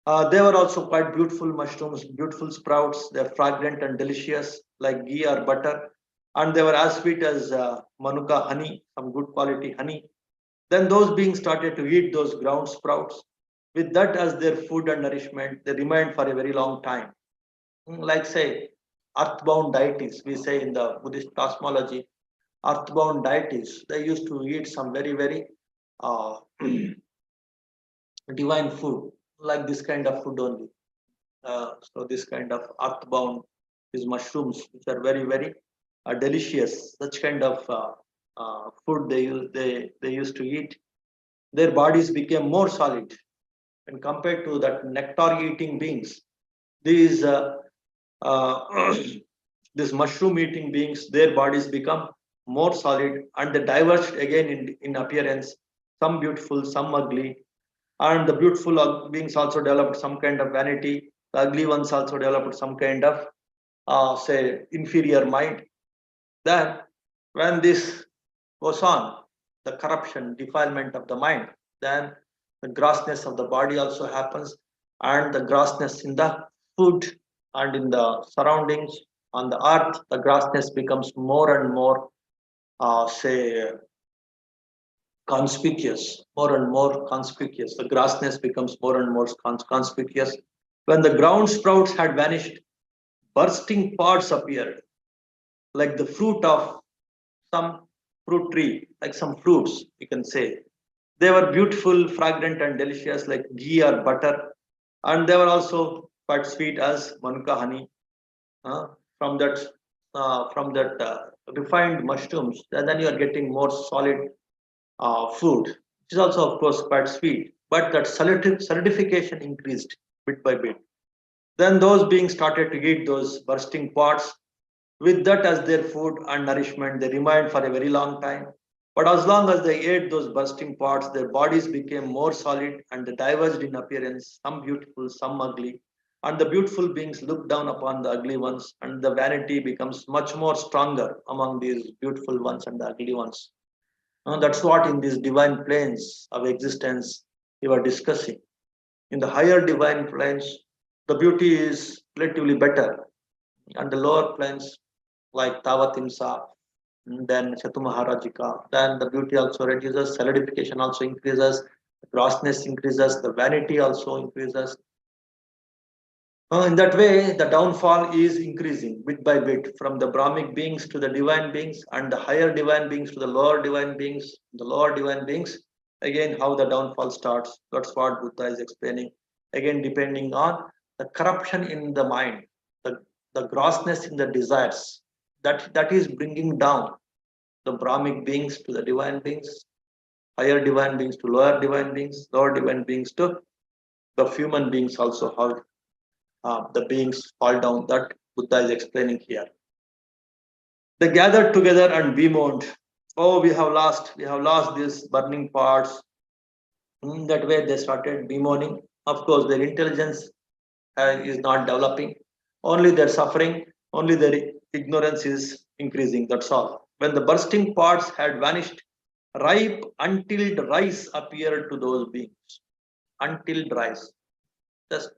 They were also quite beautiful mushrooms, beautiful sprouts. They're fragrant and delicious, like ghee or butter. And they were as sweet as manuka honey, some good quality honey. Then those beings started to eat those ground sprouts. With that as their food and nourishment, they remained for a very long time. Like say, earthbound deities, we say in the Buddhist cosmology, earthbound deities, they used to eat some very, very uh, divine food, like this kind of food only. So this kind of earthbound, these mushrooms, which are very, very delicious, such kind of food they used to eat. Their bodies became more solid, and compared to that nectar eating beings, these uh, these mushroom eating beings, their bodies become more solid, and they diverged again in appearance, some beautiful, some ugly. And the beautiful beings also developed some kind of vanity, the ugly ones also developed some kind of say inferior mind. Then when this goes on, the corruption, defilement of the mind, then the grossness of the body also happens, and the grossness in the food and in the surroundings on the earth, the grossness becomes more and more, say, conspicuous, more and more conspicuous. The grossness becomes more and more conspicuous. When the ground sprouts had vanished, bursting pods appeared, like the fruit of some fruit tree, like some fruits, you can say. They were beautiful, fragrant, and delicious, like ghee or butter, and they were also quite sweet as manuka honey. Uh, from that, refined mushrooms, and then you are getting more solid food, which is also, of course, quite sweet. But that solidification increased bit by bit. Then those beings started to eat those bursting pods. With that as their food and nourishment, they remained for a very long time. But as long as they ate those bursting pods, their bodies became more solid and they diverged in appearance, some beautiful, some ugly. And the beautiful beings looked down upon the ugly ones, and the vanity becomes much more stronger among these beautiful ones and the ugly ones. That's what in these divine planes of existence we were discussing. In the higher divine planes, the beauty is relatively better, and the lower planes like Tavatimsa, then Chatumaharajika, then the beauty also reduces, solidification also increases, the grossness increases, the vanity also increases. In that way, the downfall is increasing bit by bit from the Brahmic beings to the divine beings, and the higher divine beings to the lower divine beings, the lower divine beings. Again, how the downfall starts. That's what Buddha is explaining. Again, depending on the corruption in the mind, the grossness in the desires, that is bringing down the Brahmic beings to the divine beings, higher divine beings to lower divine beings to the human beings also, how the beings fall down. That Buddha is explaining here. They gathered together and bemoaned, oh, we have lost these burning parts. In that way, they started bemoaning. Of course, their intelligence is not developing. Only their suffering, only their ignorance is increasing. That's all. When the bursting pods had vanished, ripe until rice appeared to those beings. Until rice. Just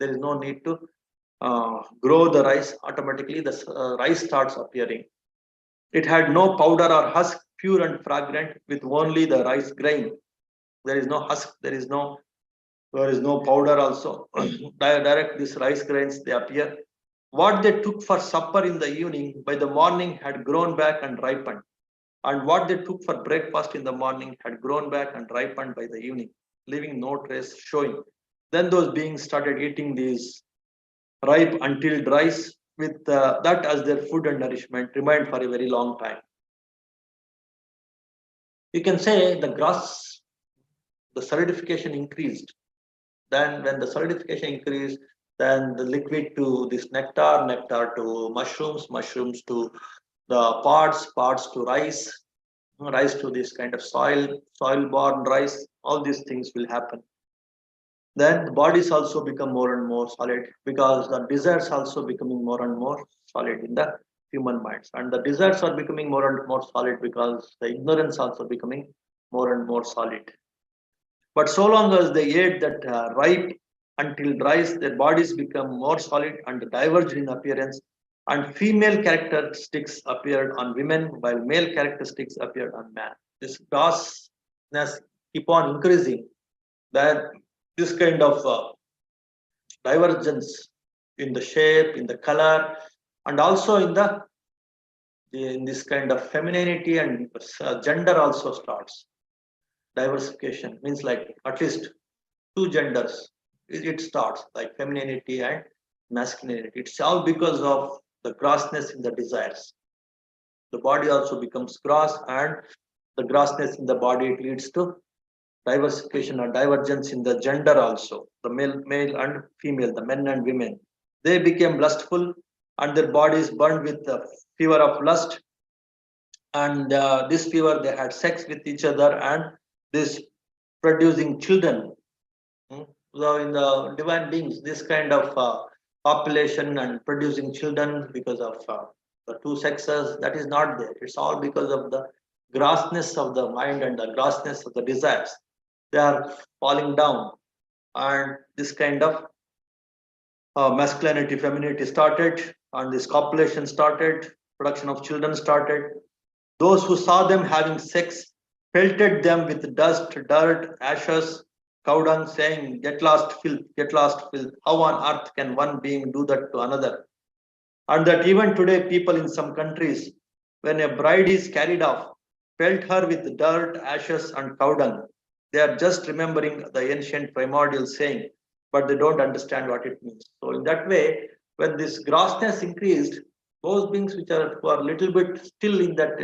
there is no need to grow the rice. Automatically, the rice starts appearing. It had no powder or husk, pure and fragrant, with only the rice grain. There is no husk. There is no powder also. Direct these rice grains they appear. What they took for supper in the evening, by the morning had grown back and ripened. And what they took for breakfast in the morning had grown back and ripened by the evening, leaving no trace showing. Then those beings started eating these ripe until rice with that as their food and nourishment, remained for a very long time. You can say the solidification increased. Then when the solidification increased, then the liquid to this nectar, nectar to mushrooms, mushrooms to the pods, pods to rice, rice to this kind of soil-borne rice. All these things will happen. Then the bodies also become more and more solid because the desires also becoming more and more solid in the human minds. And the desires are becoming more and more solid because the ignorance also becoming more and more solid. But so long as they ate that ripe until rice, their bodies become more solid and diverged in appearance. And female characteristics appeared on women, while male characteristics appeared on man. This grossness keep on increasing. That this kind of divergence in the shape, in the color, and also in this kind of femininity and gender also starts. Diversification means like at least two genders. It starts like femininity and masculinity. It's all because of the grossness in the desires. The body also becomes gross, and the grossness in the body it leads to diversification or divergence in the gender also. The male and female, the men and women, they became lustful, and their bodies burned with the fever of lust. And this fever, they had sex with each other, and this producing children. So in the divine beings, this kind of population and producing children because of the two sexes, that is not there. It's all because of the grossness of the mind and the grossness of the desires. They are falling down, and this kind of masculinity, femininity started, and this copulation started, production of children started. Those who saw them having sex pelted them with dust, dirt, ashes, cow dung, saying, "Get lost, filth, get lost, filth." How on earth can one being do that to another? And that even today, people in some countries, when a bride is carried off, pelt her with dirt, ashes, and cow dung. They are just remembering the ancient primordial saying, but they don't understand what it means. So, in that way, when this grossness increased, those beings which are who are little bit still in that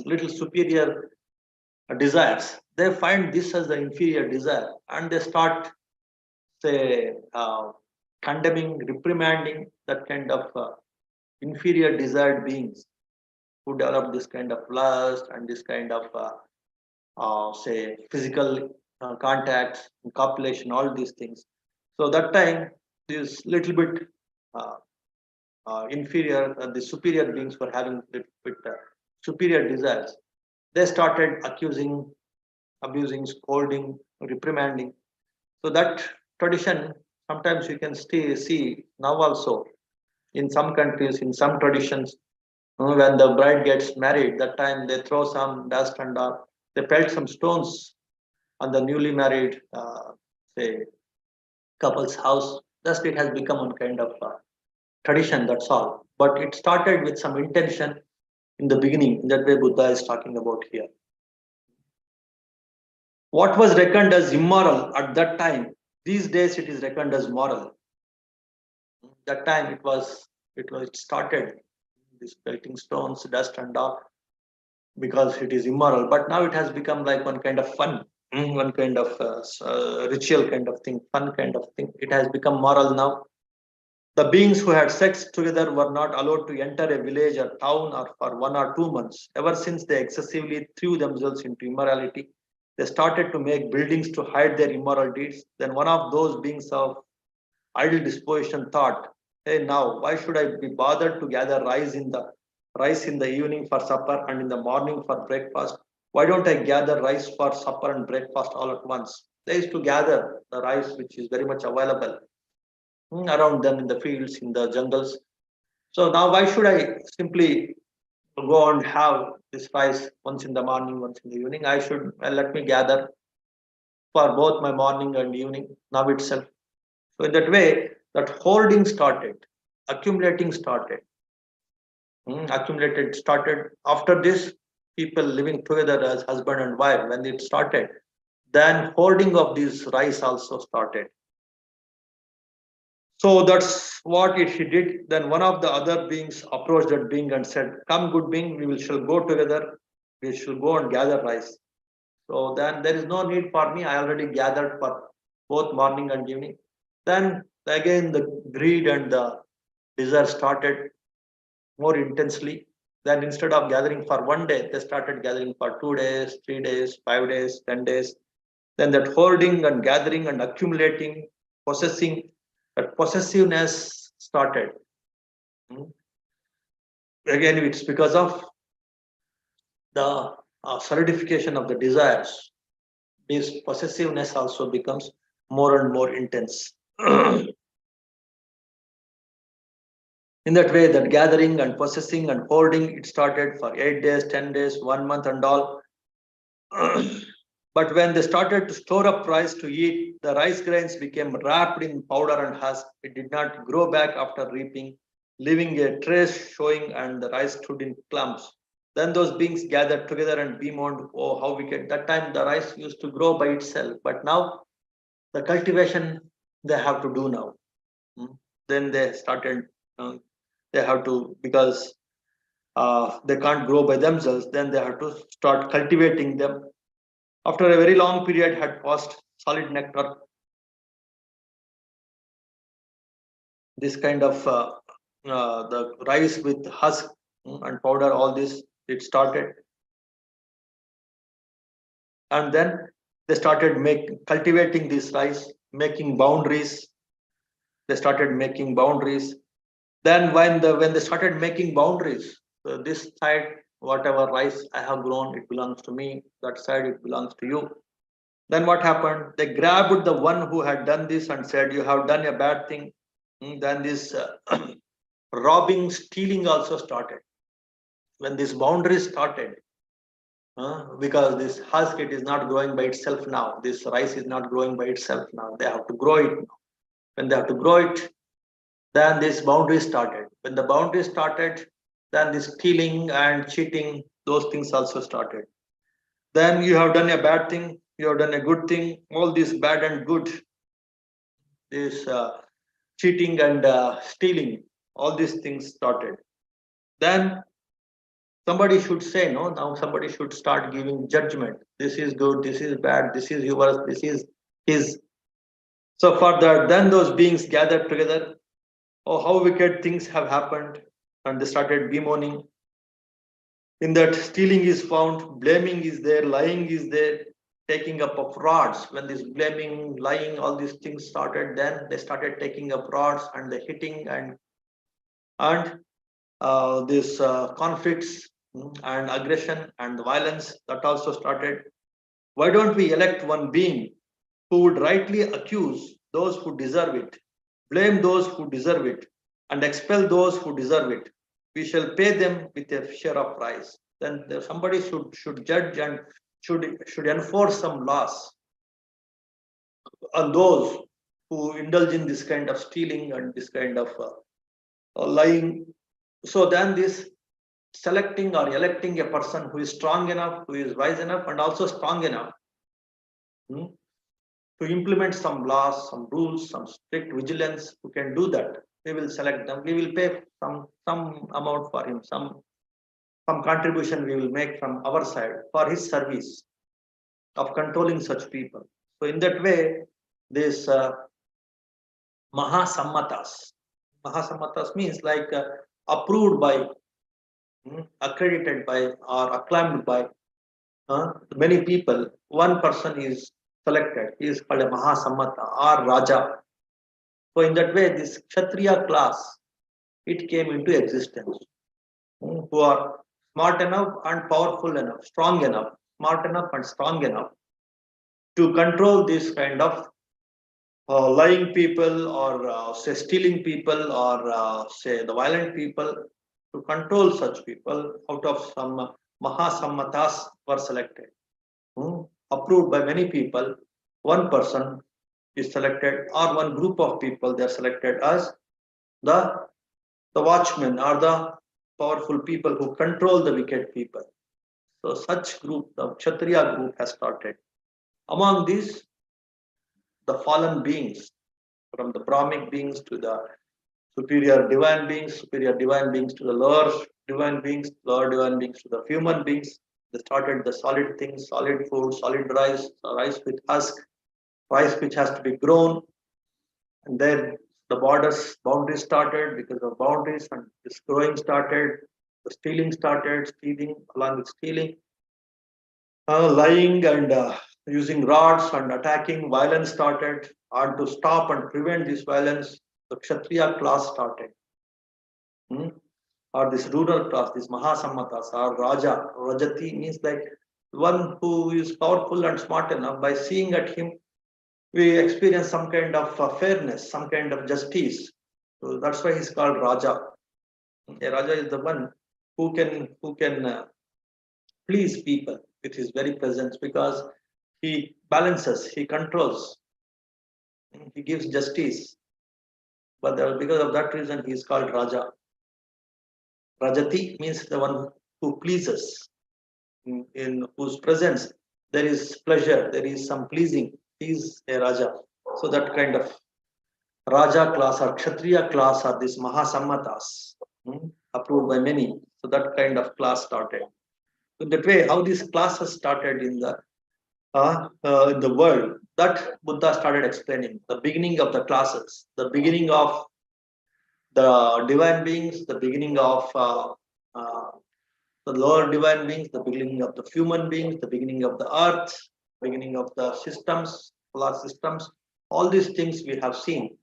little superior desires, they find this as the inferior desire, and they start say condemning, reprimanding that kind of inferior desired beings who develop this kind of lust and this kind of say physical contact, copulation, all these things. So that time, this little bit uh, inferior, the superior beings were having bit superior desires. They started accusing, abusing, scolding, reprimanding. So that tradition sometimes you can still see now also in some countries, in some traditions, when the bride gets married, that time they throw some dust and they pelt some stones on the newly married, say, couple's house. Thus, it has become one kind of tradition. That's all. But it started with some intention in the beginning. In that way, Buddha is talking about here. What was reckoned as immoral at that time, these days it is reckoned as moral. That time it started this pelting stones, dust and all, because it is immoral. But now it has become like one kind of fun, one kind of ritual kind of thing, fun kind of thing. It has become moral now. The beings who had sex together were not allowed to enter a village or town or for 1 or 2 months. Ever since they excessively threw themselves into immorality, they started to make buildings to hide their immoral deeds. Then one of those beings of idle disposition thought, hey, now why should I be bothered to gather rice in the evening for supper and in the morning for breakfast? Why don't I gather rice for supper and breakfast all at once? They used to gather the rice which is very much available around them in the fields, in the jungles. So now why should I simply go and have this rice once in the morning, once in the evening? I should let me gather for both my morning and evening now itself. So in that way, that hoarding started, accumulating started, accumulated started. After this, people living together as husband and wife, when it started, then hoarding of this rice also started. So that's what she did. Then one of the other beings approached that being and said, "Come, good being, shall go together. We shall go and gather rice." So then there is no need for me. I already gathered for both morning and evening. Then again the greed and the desire started more intensely. Then instead of gathering for one day, they started gathering for 2 days, 3 days, 5 days, 10 days. Then that hoarding and gathering and accumulating, possessing, that possessiveness started. Again, it's because of the solidification of the desires. This possessiveness also becomes more and more intense. In that way, that gathering and possessing and holding, it started for 8 days, 10 days, 1 month and all. But when they started to store up rice to eat, the rice grains became wrapped in powder and husk. It did not grow back after reaping, leaving a trace showing, and the rice stood in clumps. Then those beings gathered together and bemoaned, oh, how wicked. That time the rice used to grow by itself, but now the cultivation they have to do now. Then they started, they have to, because they can't grow by themselves, then they have to start cultivating them. After a very long period had passed, solid nectar, this kind of the rice with husk and powder, all this, it started. And then they started cultivating this rice, making boundaries. They started making boundaries. Then when they started making boundaries, so this side, whatever rice I have grown, it belongs to me. That side, it belongs to you. Then what happened? They grabbed the one who had done this and said, you have done a bad thing. Then this robbing, stealing also started. When this boundary started, because this husk, it is not growing by itself now. This rice is not growing by itself now. They have to grow it now. When they have to grow it, then this boundary started. When the boundary started, then this stealing and cheating, those things also started. Then you have done a bad thing, you have done a good thing, all this bad and good, this cheating and stealing, all these things started. Then somebody should say, no, now somebody should start giving judgment. This is good, this is bad, this is yours, this is his. So for that, then those beings gathered together. Oh, how wicked things have happened. And they started bemoaning. In that, stealing is found, blaming is there, lying is there, taking up of rods. When this blaming, lying, all these things started, then they started taking up rods and the hitting and these conflicts and aggression and violence, that also started. Why don't we elect one being who would rightly accuse those who deserve it, blame those who deserve it, and expel those who deserve it? We shall pay them with a share of price. Then somebody should judge and should enforce some laws on those who indulge in this kind of stealing and this kind of lying. So then this selecting or electing a person who is strong enough, who is wise enough, and also strong enough to implement some laws, some rules, some strict vigilance, who can do that. We will select them. We will pay some amount for him, some contribution we will make from our side for his service of controlling such people. So in that way, this Mahasammatas means like approved by, accredited by, or acclaimed by many people, one person is selected. He is called a Mahasammata or Raja. So in that way, this Kshatriya class, it came into existence. Who are smart enough and powerful enough, strong enough, smart enough and strong enough to control this kind of lying people or say stealing people or say the violent people, to control such people. Out of some Mahasammatas were selected, approved by many people. One person is selected, or one group of people, they are selected as the the watchmen, or the powerful people who control the wicked people. So such group, the Kshatriya group, has started. Among these, the fallen beings, from the Brahmic beings to the superior divine beings to the lower divine beings to the human beings. They started the solid things, solid food, solid rice with husk, rice which has to be grown, and then the boundaries started. Because of boundaries, and this growing started, the stealing along with stealing, lying and using rods and attacking, violence started. And to stop and prevent this violence, the Kshatriya class started. Or this rural class, this Mahasammatas or Raja. Rajati means like one who is powerful and smart enough. By seeing at him, we experience some kind of fairness, some kind of justice. So that's why he's called Raja. A Raja is the one who can please people with his very presence, because he balances, he controls, he gives justice. But because of that reason, he is called Raja. Rajati means the one who pleases, in whose presence there is pleasure, there is some pleasing. He is a Raja. So that kind of Raja class or Kshatriya class are these Mahasammatas, approved by many. So that kind of class started. In that way, how these classes started in the world, that Buddha started explaining. The beginning of the classes, the beginning of the divine beings, the beginning of uh, the lower divine beings, the beginning of the human beings, the beginning of the earth, beginning of the systems, solar systems. All these things we have seen,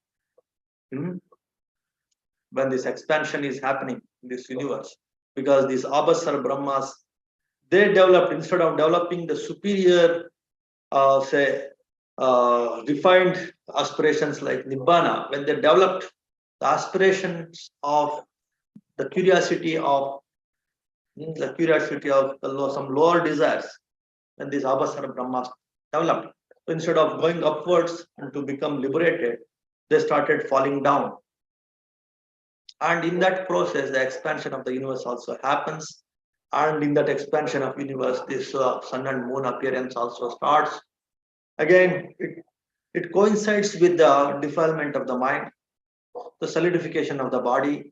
when this expansion is happening in this universe. Because these Abhasara Brahmas, they developed, instead of developing the superior, say, refined aspirations like Nibbana, when they developed the aspirations of the curiosity of some lower desires, when these Abhasara Brahmas developed. So instead of going upwards and to become liberated, they started falling down. And in that process, the expansion of the universe also happens. And in that expansion of universe, this sun and moon appearance also starts. Again, it coincides with the defilement of the mind, the solidification of the body,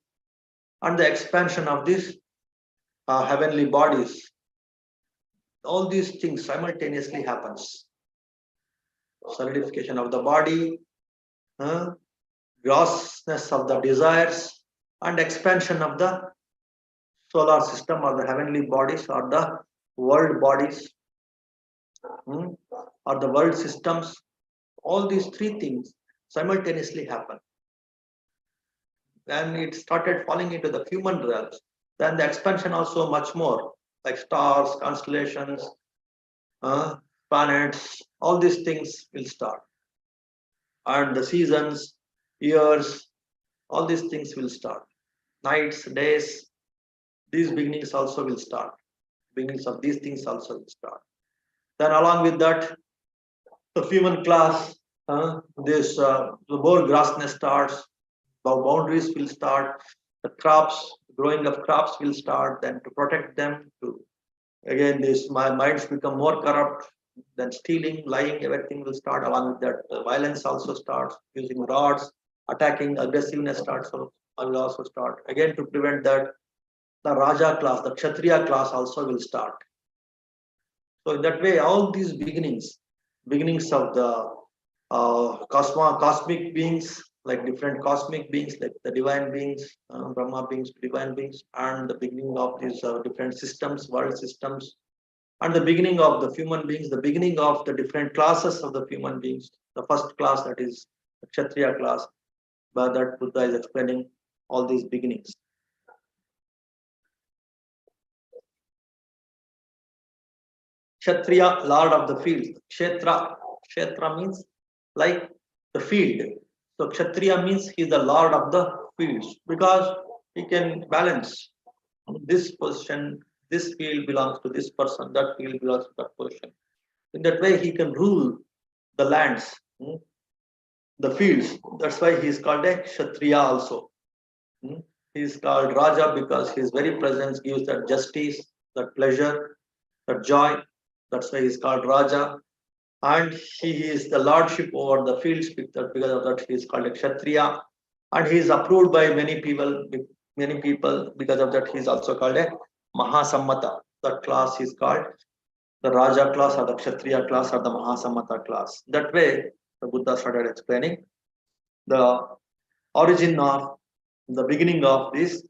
and the expansion of these heavenly bodies. All these things simultaneously happens. Solidification of the body, grossness of the desires, and expansion of the solar system or the heavenly bodies or the world bodies, or the world systems. All these three things simultaneously happen. And it started falling into the human realms. Then the expansion also much more, like stars, constellations, planets, all these things will start. And the seasons, years, all these things will start. Nights, days, these beginnings also will start. Beginnings of these things also will start. Then along with that, the human class, this the more grossness starts, boundaries will start, the crops, growing of crops will start. Then to protect them, to again this my minds become more corrupt. Then stealing, lying, everything will start. Along with that, violence also starts. Using rods, attacking, aggressiveness starts. So will also start. Again, to prevent that, the Raja class, the Kshatriya class also will start. So in that way, all these beginnings of the cosmic beings, like different cosmic beings, like the divine beings, Brahma beings, divine beings, and the beginning of these different systems, world systems, And the beginning of the human beings, the beginning of the different classes of the human beings. The first class, that is the Kshatriya class, but that Buddha is explaining all these beginnings. Kshatriya, lord of the field. Kshetra means like the field. So Kshatriya means he is the lord of the fields because he can balance this position, this field belongs to this person, that field belongs to that person. In that way, he can rule the lands, the fields. That's why he is called a Kshatriya also. He is called Raja because his very presence gives that justice, that pleasure, that joy. That's why he is called Raja. And he is the lordship over the fields because of that he is called a Kshatriya. And he is approved by many people. Because of that he is also called a Mahasammata. That class is called the Raja class or the Kshatriya class or the Mahasammata class. That way the Buddha started explaining the origin of the beginning of these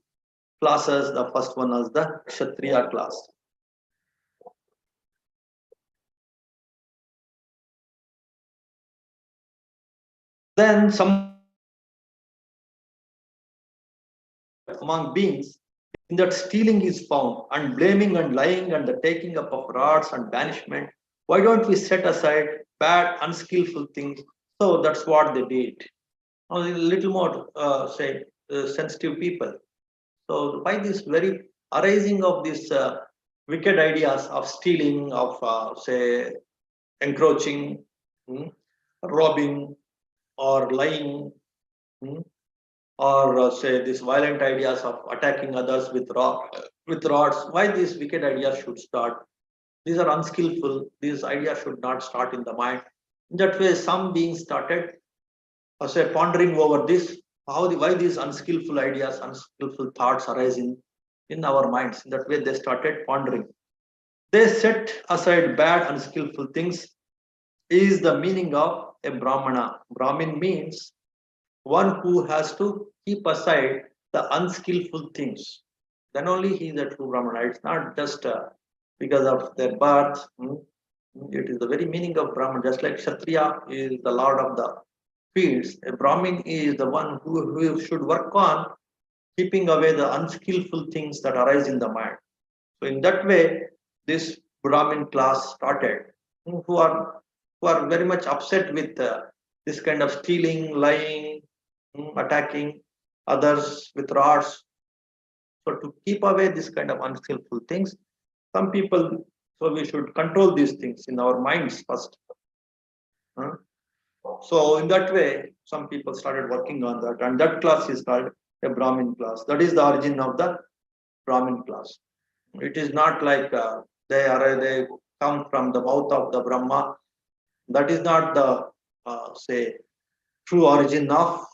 classes. The first one is the Kshatriya class. Then some among beings in that stealing is found, and blaming and lying and the taking up of rods and banishment. Why don't we set aside bad, unskillful things? So that's what they did. A little more, sensitive people. So by this very arising of these wicked ideas of stealing, of encroaching, robbing, or lying, or say these violent ideas of attacking others with rods. Why these wicked ideas should start? These are unskillful. These ideas should not start in the mind. In that way, some beings started pondering over this, why these unskillful ideas, unskillful thoughts arising in our minds. In that way, they started pondering. They set aside bad, unskillful things. Is the meaning of a Brahmana. Brahmin means one who has to keep aside the unskillful things. Then only he is a true Brahmana. It's not just because of their birth. It is the very meaning of Brahman. Just like Kshatriya is the lord of the fields, a Brahmin is the one who should work on keeping away the unskillful things that arise in the mind. So in that way, this Brahmin class started, who are very much upset with this kind of stealing, lying, attacking others with rods. So to keep away this kind of unskillful things, some people, so we should control these things in our minds first. So in that way, some people started working on that, and that class is called a Brahmin class. That is the origin of the Brahmin class. It is not like they come from the mouth of the Brahma. That is not the true origin of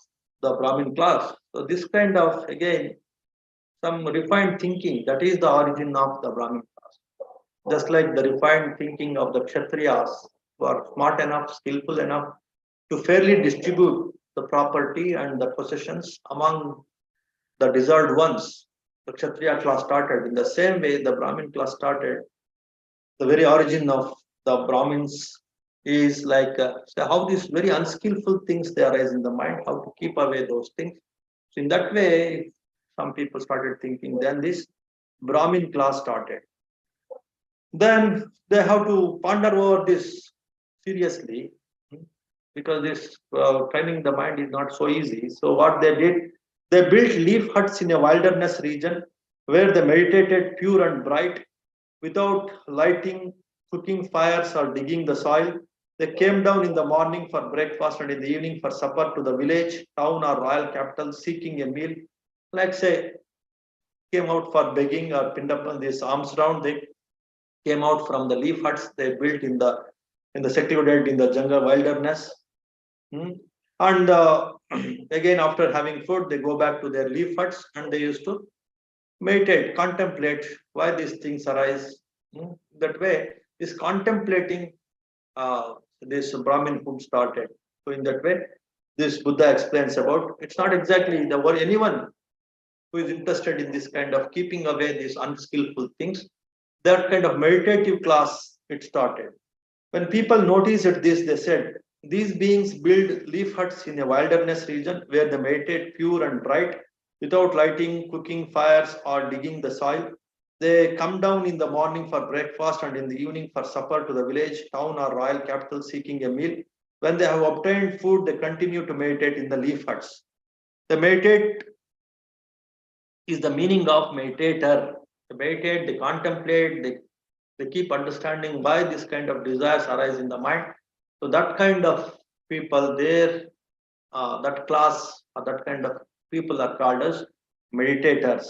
the Brahmin class. So this kind of, again, some refined thinking, that is the origin of the Brahmin class. Just like the refined thinking of the Kshatriyas, who are smart enough, skillful enough to fairly distribute the property and the possessions among the deserved ones. The Kshatriya class started. In the same way, the Brahmin class started. The very origin of the Brahmins is like how these very unskillful things they arise in the mind, how to keep away those things. So in that way, some people started thinking. Then this Brahmin class started. Then they have to ponder over this seriously, because this training the mind is not so easy. So what they did, they built leaf huts in a wilderness region where they meditated pure and bright without lighting, cooking fires or digging the soil. They came down in the morning for breakfast and in the evening for supper to the village, town or royal capital seeking a meal. Like say, came out for begging or pinned up on this alms round. They came out from the leaf huts they built in the secluded in the jungle wilderness. And again, after having food, they go back to their leaf huts and they used to meditate, contemplate why these things arise. That way, this contemplating this Brahminhood started. So in that way, this Buddha explains about, it's not exactly the word, anyone who is interested in this kind of keeping away these unskillful things, that kind of meditative class it started. When people noticed this, they said, these beings build leaf huts in a wilderness region where they meditate pure and bright without lighting, cooking fires, or digging the soil. They come down in the morning for breakfast and in the evening for supper to the village, town, or royal capital seeking a meal. When they have obtained food, they continue to meditate in the leaf huts. The meditate is the meaning of meditator. They meditate, they contemplate, they keep understanding why this kind of desires arise in the mind. So that kind of people there, that class or that kind of people are called as meditators.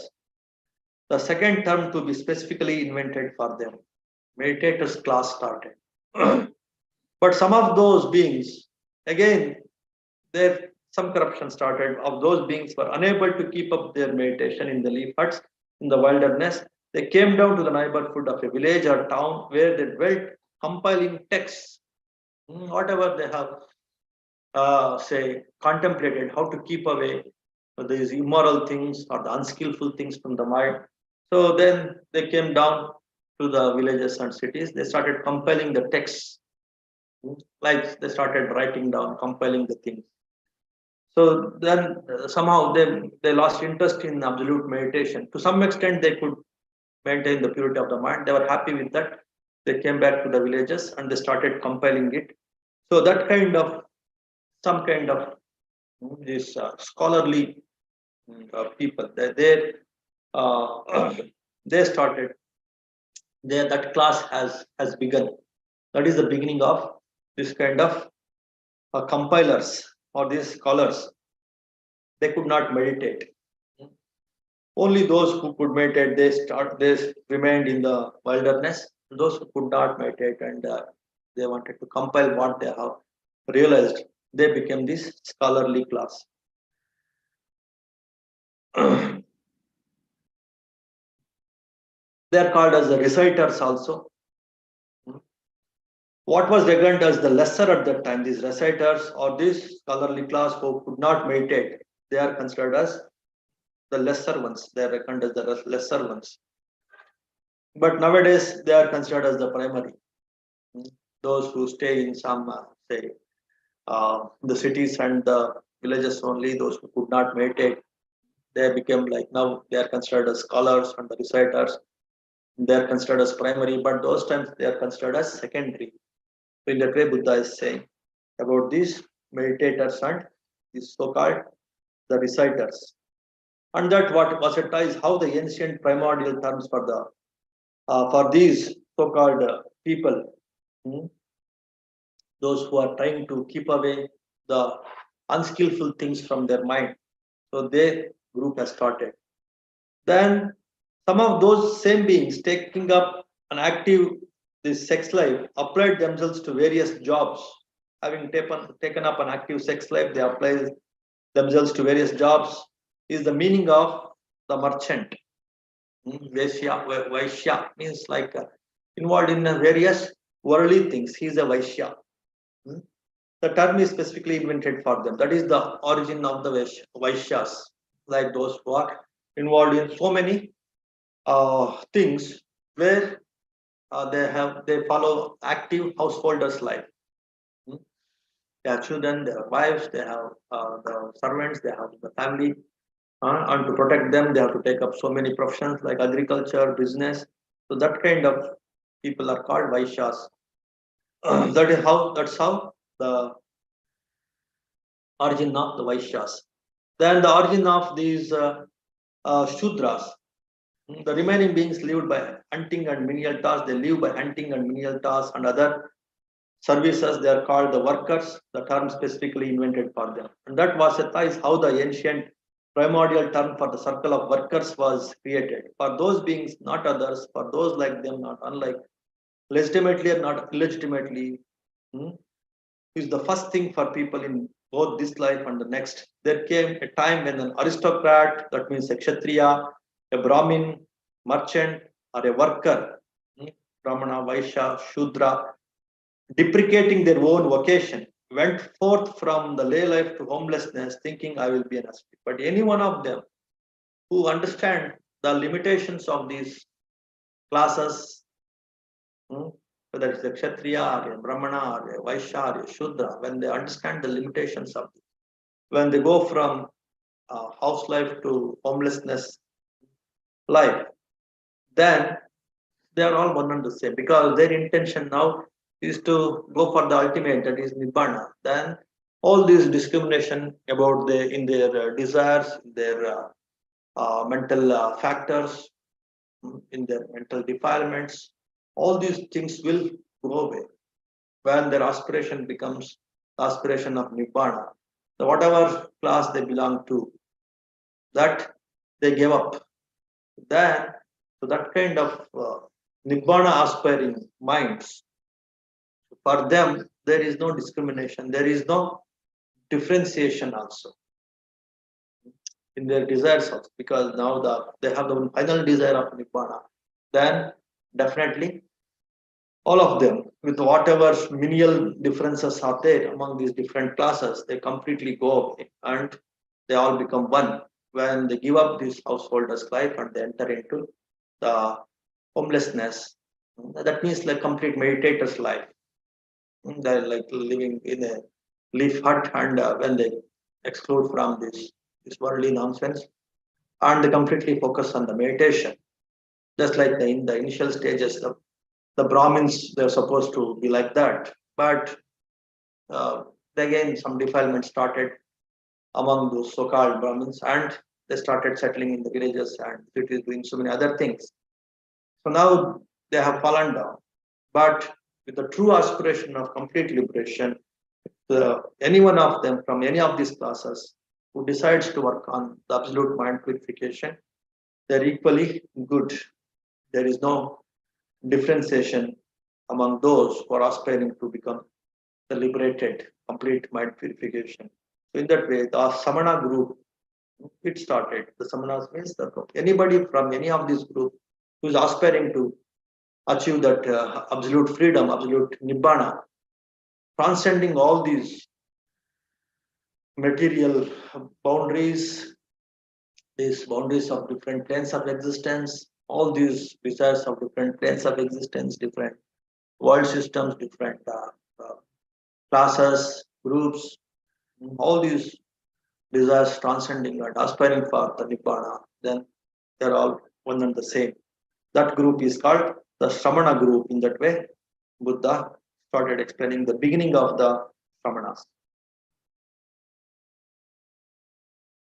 The second term to be specifically invented for them, meditators class started. But some of those beings, again, there some corruption started. Of those beings were unable to keep up their meditation in the leaf huts in the wilderness. They came down to the neighborhood of a village or town where they dwelt, compiling texts, whatever they have, say, contemplated, how to keep away these immoral things or the unskillful things from the mind. So then they came down to the villages and cities. They started compiling the texts, like they started writing down, compiling the things. So then somehow they lost interest in absolute meditation. To some extent, they could maintain the purity of the mind. They were happy with that. They came back to the villages and they started compiling it. So that kind of some kind of this scholarly people uh, they started there. That class has begun. That is the beginning of this kind of compilers or these scholars. They could not meditate. Only those who could meditate, they remained in the wilderness. Those who could not meditate and they wanted to compile what they have realized, they became this scholarly class. They are called as the reciters also. What was reckoned as the lesser at that time, these reciters or this scholarly class who could not meditate, they are considered as the lesser ones. They are reckoned as the lesser ones. But nowadays, they are considered as the primary. Those who stay in some, say, the cities and the villages only, those who could not meditate, they became like now they are considered as scholars and the reciters. They are considered as primary, but those times they are considered as secondary. So in that way, Buddha is saying about these meditators and these so-called the reciters. And that what Vasetta is how the ancient primordial terms for these so-called people, those who are trying to keep away the unskillful things from their mind. So their group has started. Then some of those same beings taking up an active this sex life applied themselves to various jobs. Having taken up an active sex life, they apply themselves to various jobs. Is the meaning of the merchant. Vaishya means like involved in various worldly things. He is a Vaishya. The term is specifically invented for them. That is the origin of the Vaishyas, like those who are involved in so many things where they follow active householders' life. They have children, they have wives, they have the servants, they have the family, and to protect them, they have to take up so many professions like agriculture, business. So that kind of people are called Vaishyas. That's how the origin of the Vaishyas. Then the origin of these Shudras. The remaining beings lived by hunting and menial tasks. They live by hunting and menial tasks and other services. They are called the workers, the term specifically invented for them. And that Vasata is how the ancient primordial term for the circle of workers was created. For those beings, not others, for those like them, not unlike, legitimately or not illegitimately, is the first thing for people in both this life and the next. There came a time when an aristocrat, that means a Kshatriya, a Brahmin, merchant, or a worker, Brahmana, Vaishya, Shudra, deprecating their own vocation, went forth from the lay life to homelessness, thinking I will be an ascetic. But any one of them who understand the limitations of these classes whether it's a Kshatriya or a Brahmana or a Vaishya or a Shudra, when they understand the limitations of it, when they go from house life to homelessness life, then they are all one and the same, because their intention now is to go for the ultimate, that is Nibbana. Then all this discrimination about in their desires, in their mental factors, in their mental defilements, all these things will go away when their aspiration becomes the aspiration of Nibbana. So whatever class they belong to, that they gave up. Then, so that kind of Nibbana aspiring minds, for them, there is no discrimination, there is no differentiation also in their desires also, because now they have the final desire of Nibbana. Then definitely all of them, with whatever menial differences are there among these different classes, they completely go away and they all become one when they give up this householder's life and they enter into the homelessness. That means like complete meditator's life. They're like living in a leaf hut, and when they exclude from this worldly nonsense, and they completely focus on the meditation. Just like in the initial stages, the Brahmins, they're supposed to be like that, but again some defilement started among those so-called Brahmins, and they started settling in the villages and cities, doing so many other things. So now they have fallen down. But with the true aspiration of complete liberation, any one of them from any of these classes who decides to work on the absolute mind purification, they're equally good. There is no differentiation among those who are aspiring to become the liberated, complete mind purification. So in that way, the Samana group, it started. The Samanas means that anybody from any of these groups who is aspiring to achieve that absolute freedom, absolute Nibbana, transcending all these material boundaries, these boundaries of different planes of existence, all these desires of different planes of existence, different world systems, different classes, groups, all these desires transcending and aspiring for the Nibbana, then they're all one and the same. That group is called the Shramana group. In that way, Buddha started explaining the beginning of the Shramanas.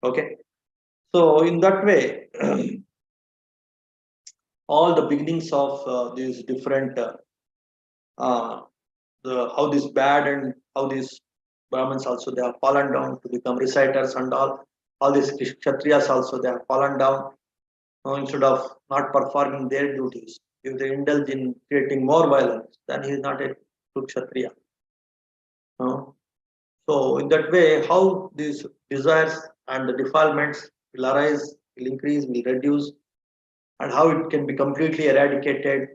Okay, so in that way, all the beginnings of these different how this bad and how these Brahmins also they have fallen down to become reciters, and all these Kshatriyas also they have fallen down instead of not performing their duties. If they indulge in creating more violence, then he is not a true Kshatriya. So in that way, how these desires and the defilements will arise, will increase, will reduce, and how it can be completely eradicated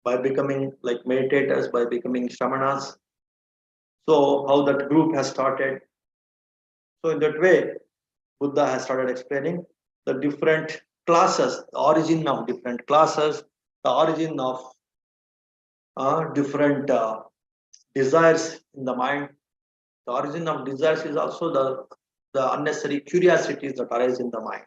by becoming like meditators, by becoming Shramanas. So how that group has started. So in that way, Buddha has started explaining the different classes, the origin of different classes, the origin of different desires in the mind. The origin of desires is also the unnecessary curiosities that arise in the mind.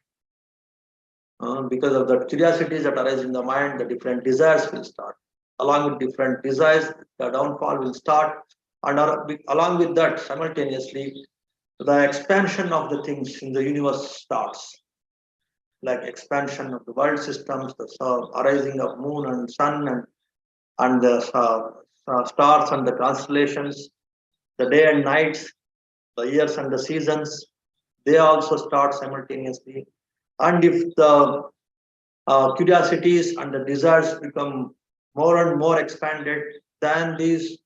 Because of the curiosities that arise in the mind, the different desires will start. Along with different desires, the downfall will start, and along with that, simultaneously, the expansion of the things in the universe starts. Like expansion of the world systems, the arising of moon and sun, and the stars and the constellations, the day and nights, the years and the seasons, they also start simultaneously. And if the curiosities and the desires become more and more expanded, then these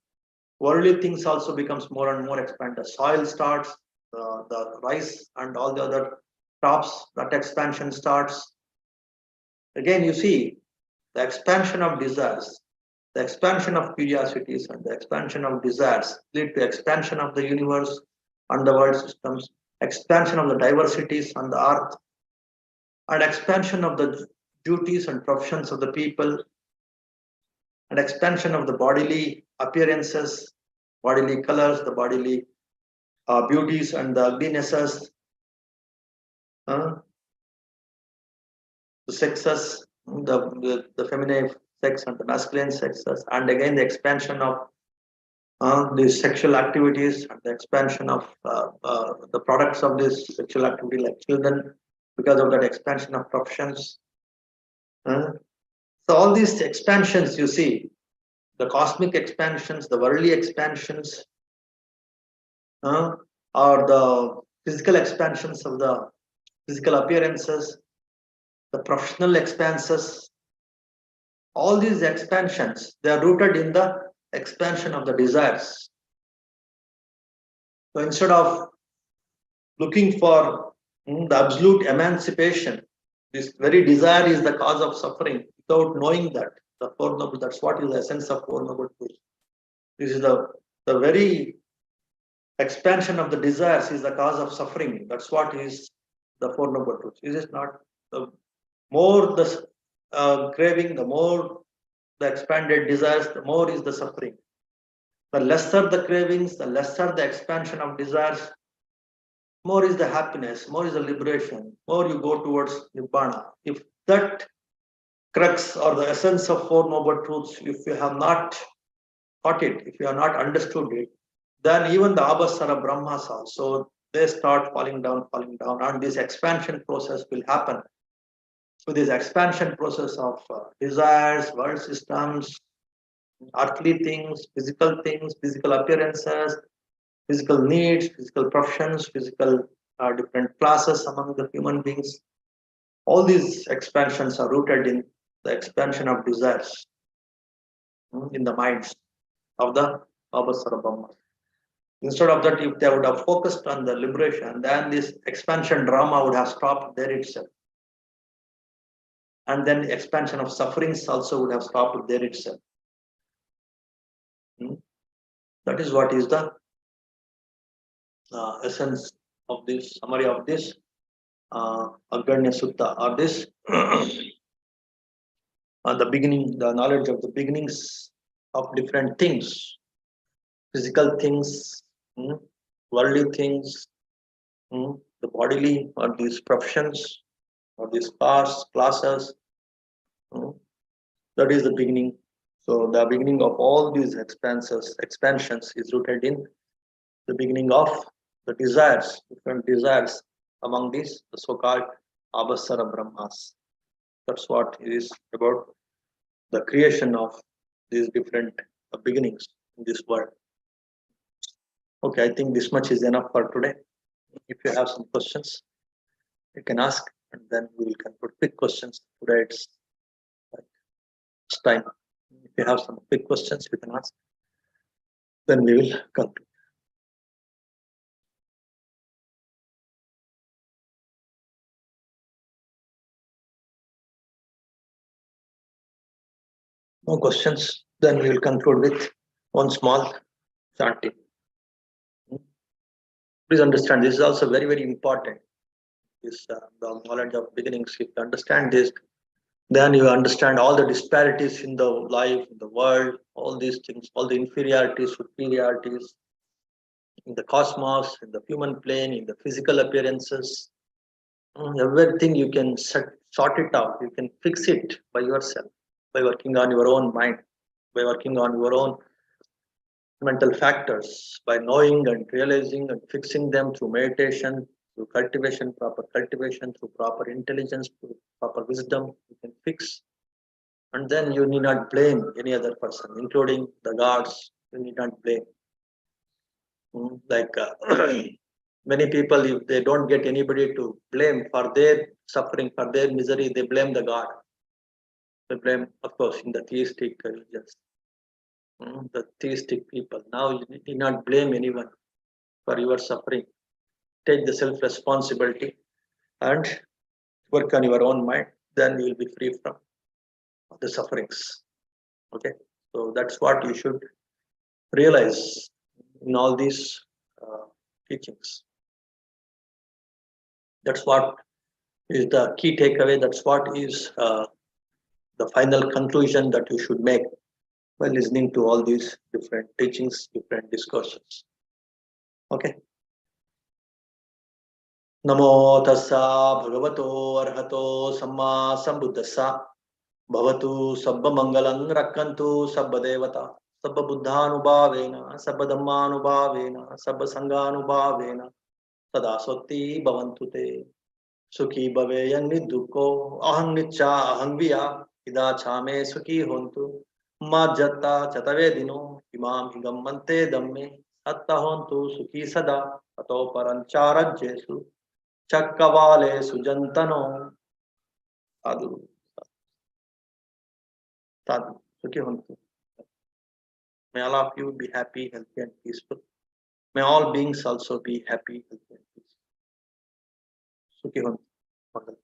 worldly things also becomes more and more expanded. The soil starts, the rice and all the other crops, that expansion starts. Again, you see the expansion of desires, the expansion of curiosities and the expansion of desires lead to expansion of the universe and the world systems, expansion of the diversities on the earth, and expansion of the duties and professions of the people. and expansion of the bodily appearances, bodily colors, the bodily beauties and the uglinesses, the sexes, the feminine sex and the masculine sexes, and again the expansion of the sexual activities and the expansion of the products of this sexual activity like children because of that expansion of professions. So all these expansions you see, the cosmic expansions, the worldly expansions, or the physical expansions of the physical appearances, the professional expanses, all these expansions, they are rooted in the expansion of the desires. So instead of looking for the absolute emancipation, this very desire is the cause of suffering without knowing that. The Four Noble, that's what is the essence of Four Noble Truths. This is the very expansion of the desires is the cause of suffering. That's what is the Four Noble Truths. Is it not? The more the craving, the more the expanded desires, the more is the suffering. The lesser the cravings, the lesser the expansion of desires, more is the happiness, more is the liberation, more you go towards Nibbana. If that crux or the essence of Four Noble Truths, if you have not caught it, if you have not understood it, then even the Abhasara Brahmas also, they start falling down, and this expansion process will happen. So this expansion process of desires, world systems, earthly things, physical appearances, physical needs, physical professions, physical different classes among the human beings. All these expansions are rooted in the expansion of desires in the minds of the Abhasara Brahmas. Instead of that, if they would have focused on the liberation, then this expansion drama would have stopped there itself. And then the expansion of sufferings also would have stopped there itself. That is what is the essence of this summary of this Aganya Sutta, or this the beginning, the knowledge of the beginnings of different things, physical things, worldly things, the bodily, or these professions, or these classes. That is the beginning. So the beginning of all these expansions is rooted in the beginning of the desires, different desires among these the so-called Abhasara Brahmas. That's what it is about, the creation of these different beginnings in this world. Okay, I think this much is enough for today. If you have some questions, you can ask, and then we will conclude. Quick questions. Today it's time. If you have some quick questions, you can ask. Then we will conclude. No questions. Then we will conclude with one small chanting. Please understand, this is also very, very important. This the knowledge of beginnings. If you understand this, then you understand all the disparities in the life, in the world, all these things, all the inferiorities, superiorities in the cosmos, in the human plane, in the physical appearances. Everything you can sort it out. You can fix it by yourself, by working on your own mind, by working on your own mental factors, by knowing and realizing and fixing them through meditation, through cultivation, proper cultivation, through proper intelligence, through proper wisdom, you can fix. And then you need not blame any other person, including the gods. You need not blame. Like many people, if they don't get anybody to blame for their suffering, for their misery, they blame the God. They blame, of course, in the theistic religions. The theistic people. Now you need not blame anyone for your suffering. Take the self-responsibility and work on your own mind. Then you will be free from the sufferings. Okay, so that's what you should realize in all these teachings. That's what is the key takeaway. That's what is the final conclusion that you should make. by listening to all these different teachings, different discussions. Okay. Namo tassa bhagavato arhato samma sambuddhassa bhavatu sabba mangalang rakkantu sabba devata sabba buddhanubhavena sabba dhammanubhavena sabba sanghanubhavena sada sotti bhavantu te sukhi bhaveyan nidukko aham nicca aham viya ida chame sukhi hontu majjata chatavedino imam higammante dhamme satta hontu sukhi sada ato parancarajyesu chakkavale sujantano sadhu sadhu sukhi hontu. May all of you be happy, healthy and peaceful. May all beings also be happy, healthy and peaceful. Sukhi hontu.